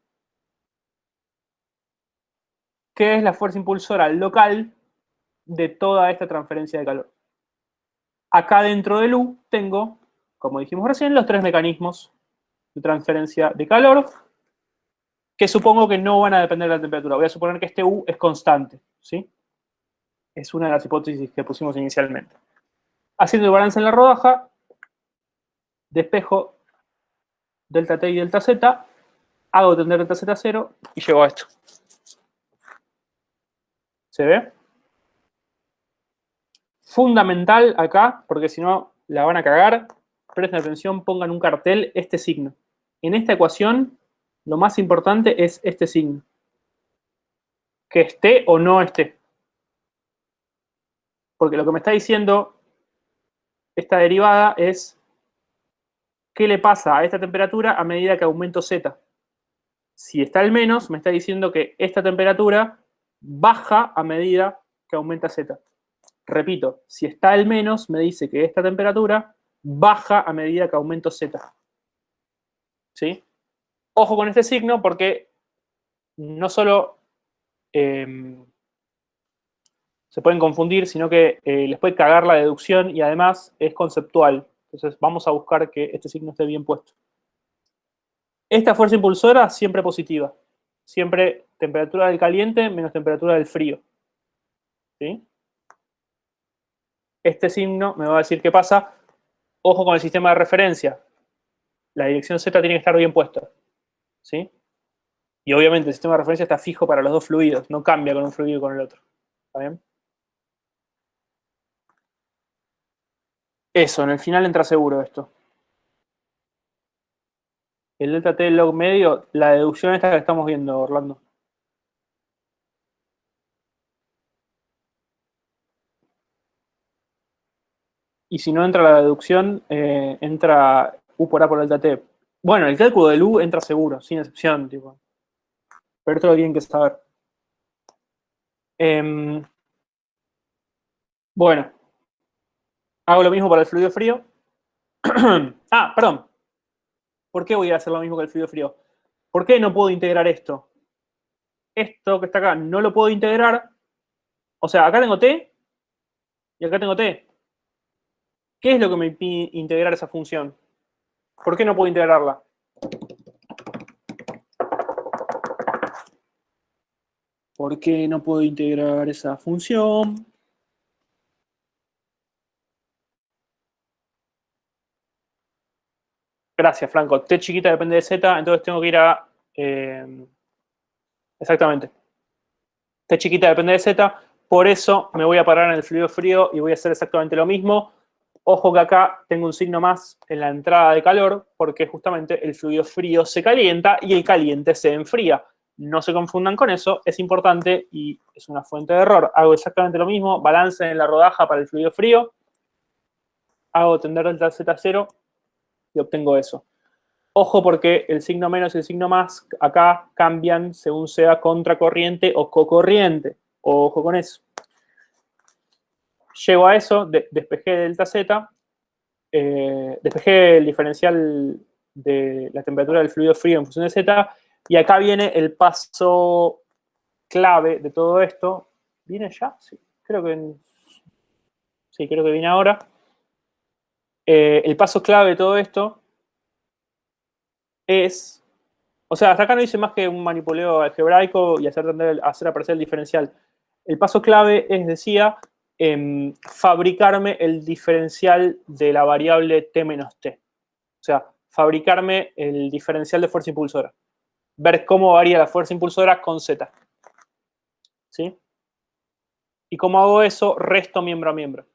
que es la fuerza impulsora local de toda esta transferencia de calor. Acá dentro del U tengo, como dijimos recién, los tres mecanismos de transferencia de calor, que supongo que no van a depender de la temperatura. Voy a suponer que este U es constante, ¿sí? Es una de las hipótesis que pusimos inicialmente. Haciendo el balance en la rodaja, despejo delta T y delta Z, hago tender delta Z a 0 y llego a esto. ¿Se ve? Fundamental acá, porque si no la van a cagar, presten atención, pongan un cartel, este signo. En esta ecuación, lo más importante es este signo. Que esté o no esté. Porque lo que me está diciendo esta derivada es qué le pasa a esta temperatura a medida que aumento Z. Si está al menos, me está diciendo que esta temperatura baja a medida que aumenta Z. Repito, si está al menos, me dice que esta temperatura baja a medida que aumento Z. ¿Sí? Ojo con este signo porque no solo se pueden confundir, sino que les puede cagar la deducción y además es conceptual. Entonces vamos a buscar que este signo esté bien puesto. Esta fuerza impulsora siempre positiva. Siempre temperatura del caliente menos temperatura del frío. ¿Sí? Este signo me va a decir qué pasa. Ojo con el sistema de referencia. La dirección Z tiene que estar bien puesta. ¿Sí? Y obviamente el sistema de referencia está fijo para los dos fluidos. No cambia con un fluido y con el otro. ¿Está bien? Eso, en el final entra seguro esto. El delta T log medio, la deducción esta que estamos viendo, Orlando. Y si no entra la deducción, entra U por A por delta T. Bueno, el cálculo del U entra seguro, sin excepción, tipo. Pero esto lo tienen que saber. Bueno, hago lo mismo para el fluido frío. Ah, perdón. ¿Por qué voy a hacer lo mismo que el fluido frío? ¿Por qué no puedo integrar esto? Esto que está acá no lo puedo integrar. O sea, acá tengo T y acá tengo T. ¿Qué es lo que me impide integrar esa función? ¿Por qué no puedo integrarla? ¿Por qué no puedo integrar esa función? Gracias, Franco. T chiquita depende de Z, entonces tengo que ir a... exactamente. T chiquita depende de Z, por eso me voy a parar en el fluido frío y voy a hacer exactamente lo mismo. Ojo que acá tengo un signo más en la entrada de calor, porque justamente el fluido frío se calienta y el caliente se enfría. No se confundan con eso, es importante y es una fuente de error. Hago exactamente lo mismo, balance en la rodaja para el fluido frío, hago tender delta Z0 y obtengo eso. Ojo porque el signo menos y el signo más acá cambian según sea contracorriente o cocorriente. Ojo con eso. Llego a eso, despejé delta Z, despejé el diferencial de la temperatura del fluido frío en función de Z, y acá viene el paso clave de todo esto. ¿Viene ya? Sí, creo que viene ahora. El paso clave de todo esto es, o sea, hasta acá no hice más que un manipuleo algebraico y hacer aparecer el diferencial. El paso clave es, decía, fabricarme el diferencial de la variable T menos T. O sea, fabricarme el diferencial de fuerza impulsora. Ver cómo varía la fuerza impulsora con Z. ¿Sí? Y cómo hago eso, resto miembro a miembro.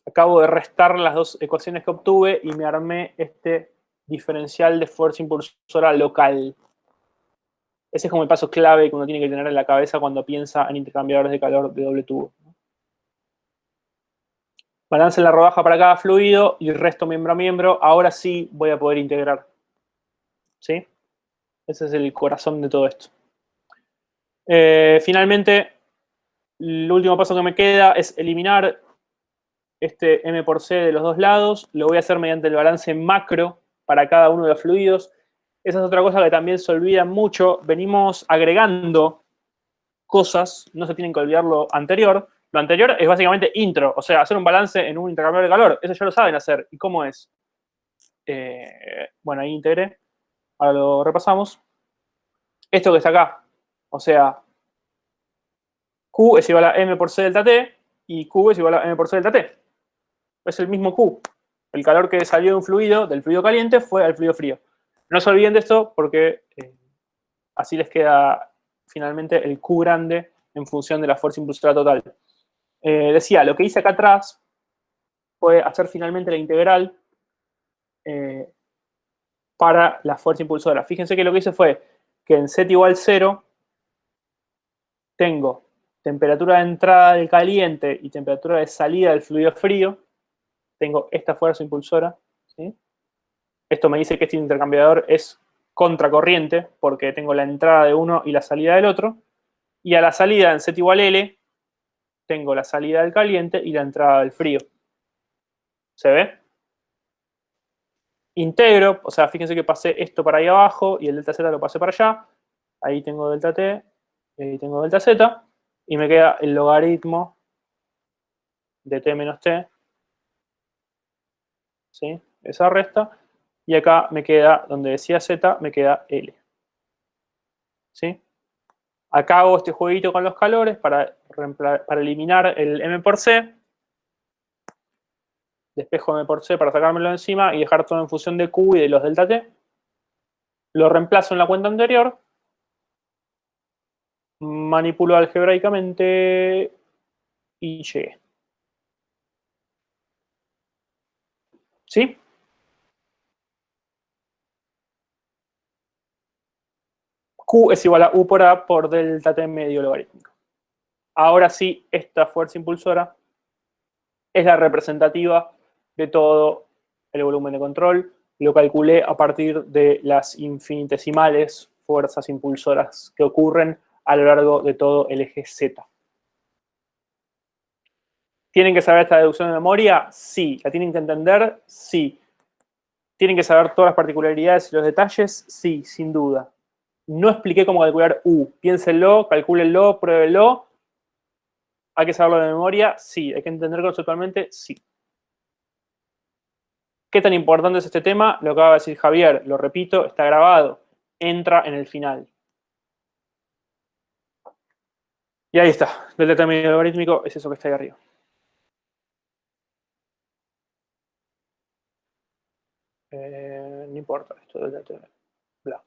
Acabo de restar las dos ecuaciones que obtuve y me armé este diferencial de fuerza impulsora local. Ese es como el paso clave que uno tiene que tener en la cabeza cuando piensa en intercambiadores de calor de doble tubo. Balance la rodaja para cada fluido y resto miembro a miembro. Ahora sí voy a poder integrar. ¿Sí? Ese es el corazón de todo esto. Finalmente, el último paso que me queda es eliminar este M por C de los dos lados. Lo voy a hacer mediante el balance macro para cada uno de los fluidos. Esa es otra cosa que también se olvida mucho. Venimos agregando cosas, no se tienen que olvidar lo anterior. Lo anterior es básicamente intro, o sea, hacer un balance en un intercambiador de calor. Eso ya lo saben hacer. ¿Y cómo es? Bueno, ahí integré. Ahora lo repasamos. Esto que está acá, o sea, Q es igual a M por C delta T y Q es igual a M por C delta T. Es el mismo Q. El calor que salió de un fluido, del fluido caliente, fue al fluido frío. No se olviden de esto porque así les queda finalmente el Q grande en función de la fuerza impulsora total. Decía, lo que hice acá atrás fue hacer finalmente la integral para la fuerza impulsora. Fíjense que lo que hice fue que en Z igual 0 tengo temperatura de entrada del caliente y temperatura de salida del fluido frío. Tengo esta fuerza impulsora. ¿Sí? Esto me dice que este intercambiador es contracorriente porque tengo la entrada de uno y la salida del otro. Y a la salida en Z igual L tengo la salida del caliente y la entrada del frío. ¿Se ve? Integro, o sea, fíjense que pasé esto para ahí abajo y el delta Z lo pasé para allá. Ahí tengo delta T, y ahí tengo delta Z, y me queda el logaritmo de T menos T, ¿sí? Esa resta, Y acá me queda, donde decía Z, me queda L. ¿Sí? Acá hago este jueguito con los calores para eliminar el M por C. Despejo M por C para sacármelo de encima y dejar todo en función de Q y de los delta T. Lo reemplazo en la cuenta anterior. Manipulo algebraicamente y llegué. ¿Sí? Q es igual a U por A por delta T medio logarítmico. Ahora sí, esta fuerza impulsora es la representativa de todo el volumen de control. Lo calculé a partir de las infinitesimales fuerzas impulsoras que ocurren a lo largo de todo el eje Z. ¿Tienen que saber esta deducción de memoria? Sí. ¿La tienen que entender? Sí. ¿Tienen que saber todas las particularidades y los detalles? Sí, sin duda. No expliqué cómo calcular U. Piénsenlo, calcúlenlo, pruébenlo. ¿Hay que saberlo de memoria? Sí. ¿Hay que entenderlo conceptualmente? Sí. ¿Qué tan importante es este tema? Lo acaba de decir Javier. Lo repito, está grabado. Entra en el final. Y ahí está. Delta T medio logarítmico es eso que está ahí arriba. No importa esto, delta T. Bla.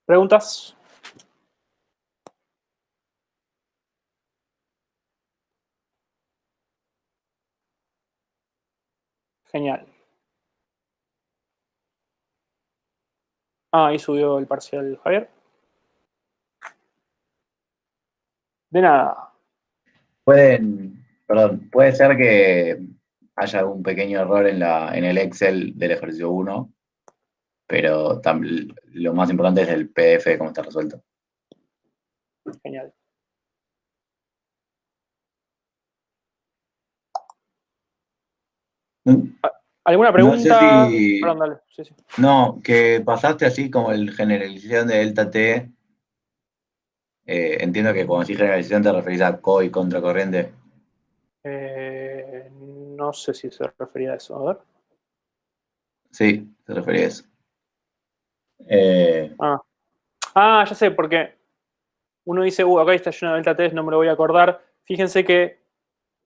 ¿Preguntas? Genial. Ah, ahí subió el parcial Javier. De nada. Puede ser que haya algún pequeño error en el Excel del ejercicio 1, pero lo más importante es el PDF de cómo está resuelto. Genial. ¿Alguna pregunta? No sé si... Perdón, dale. Sí, sí. No, que pasaste así como el generalización de delta T. Entiendo que cuando decís generalización te referís a co y contracorriente. No sé si se refería a eso. A ver. Sí, te refería a eso. Ya sé, porque uno dice, acá está lleno de delta T, no me lo voy a acordar. Fíjense que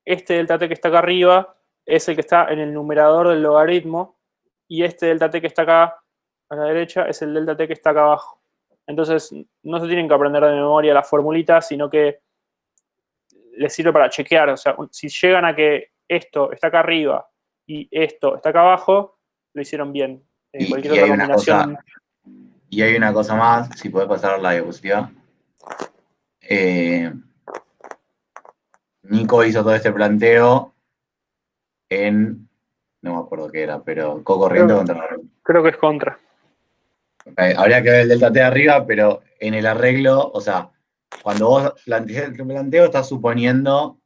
este delta T que está acá arriba es el que está en el numerador del logaritmo y este delta T que está acá a la derecha es el delta T que está acá abajo. Entonces, no se tienen que aprender de memoria las formulitas, sino que les sirve para chequear. O sea, si llegan a que esto está acá arriba y esto está acá abajo, lo hicieron bien. Cualquier Y otra hay una combinación. y hay una cosa más, si podés pasar la diapositiva. Nico hizo todo este planteo en, no me acuerdo qué era, pero co-corriente contra corriente. Creo que es contra. Habría que ver el delta T arriba, pero en el arreglo, o sea, cuando vos planteás el planteo, estás suponiendo,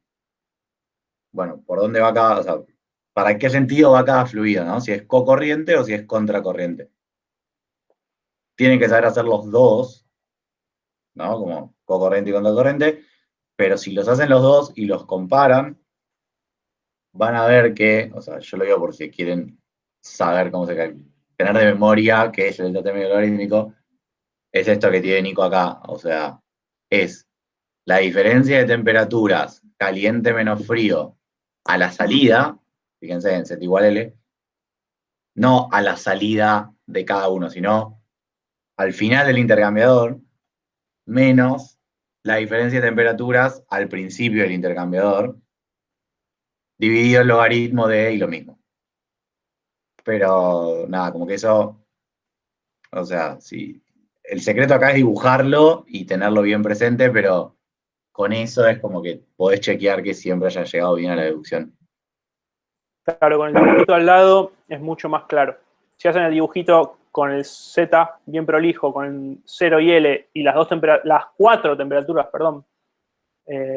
bueno, por dónde va cada, o sea, para qué sentido va cada fluido, ¿no? Si es co-corriente o si es contracorriente. Tienen que saber hacer los dos, ¿no? Como co-corriente y contracorriente, pero si los hacen los dos y los comparan, van a ver que, o sea, yo lo digo por si quieren saber cómo se calcula, tener de memoria qué es el delta T logarítmico, es esto que tiene Nico acá, o sea, es la diferencia de temperaturas caliente menos frío a la salida, fíjense en Z igual L, no a la salida de cada uno, sino al final del intercambiador, menos la diferencia de temperaturas al principio del intercambiador, dividido el logaritmo de y lo mismo. Pero nada, como que eso, o sea, sí, el secreto acá es dibujarlo y tenerlo bien presente, pero con eso es como que podés chequear que siempre haya llegado bien a la deducción. Claro, con el dibujito al lado es mucho más claro. Si hacen el dibujito con el Z bien prolijo, con el 0 y L y las 4 temperaturas,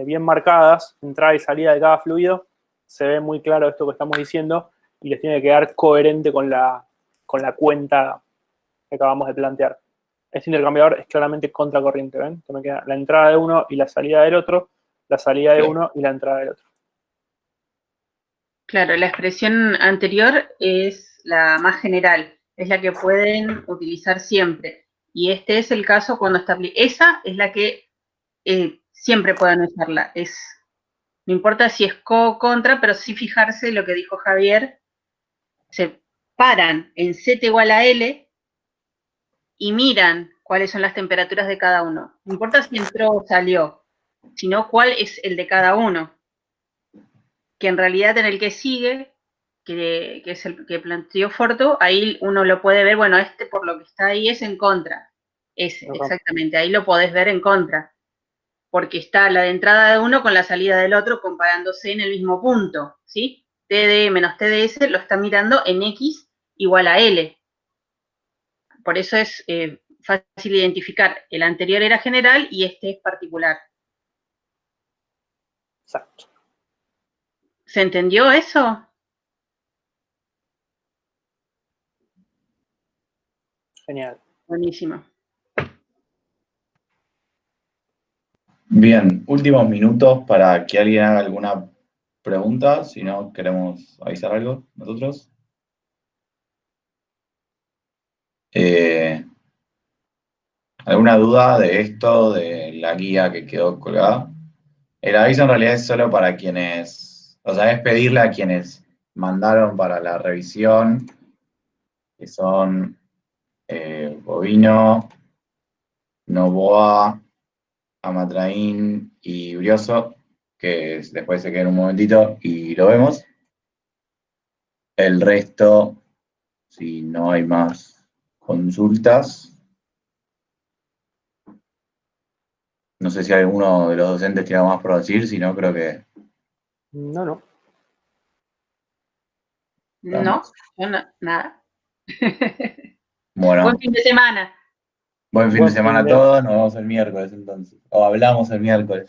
bien marcadas, entrada y salida de cada fluido, se ve muy claro esto que estamos diciendo y les tiene que quedar coherente con la cuenta que acabamos de plantear. Este intercambiador es claramente contracorriente, ¿ven? Que me queda la entrada de uno y la salida del otro. la salida de Claro. uno y la entrada del otro. Claro, la expresión anterior es la más general, es la que pueden utilizar siempre. Y este es el caso cuando está esa es la que siempre pueden usarla. No importa si es co o contra, pero sí fijarse lo que dijo Javier, se paran en Z igual a L y miran cuáles son las temperaturas de cada uno. No importa si entró o salió, sino cuál es el de cada uno. Que en realidad en el que sigue, que es el que planteó Forto, ahí uno lo puede ver, bueno, este por lo que está ahí es en contra. Exactamente, ahí lo podés ver en contra. Porque está la de entrada de uno con la salida del otro comparándose en el mismo punto, ¿sí? TD menos TDS lo está mirando en X igual a L. Por eso es fácil identificar. El anterior era general y este es particular. Exacto. ¿Se entendió eso? Genial. Buenísimo. Bien, últimos minutos para que alguien haga alguna pregunta, si no queremos avisar algo nosotros. ¿Alguna duda de esto, de la guía que quedó colgada? El aviso en realidad es solo para quienes, o sea, es pedirle a quienes mandaron para la revisión, que son Bovino, Novoa, Amatraín y Brioso, que después se queden un momentito y lo vemos. El resto, si no hay más consultas, no sé si alguno de los docentes tiene algo más por decir, si no, creo que No. No, yo no, nada. bueno, Buen fin de semana. buen fin de Buen semana fin a de- todos, nos vemos el miércoles entonces, o hablamos el miércoles.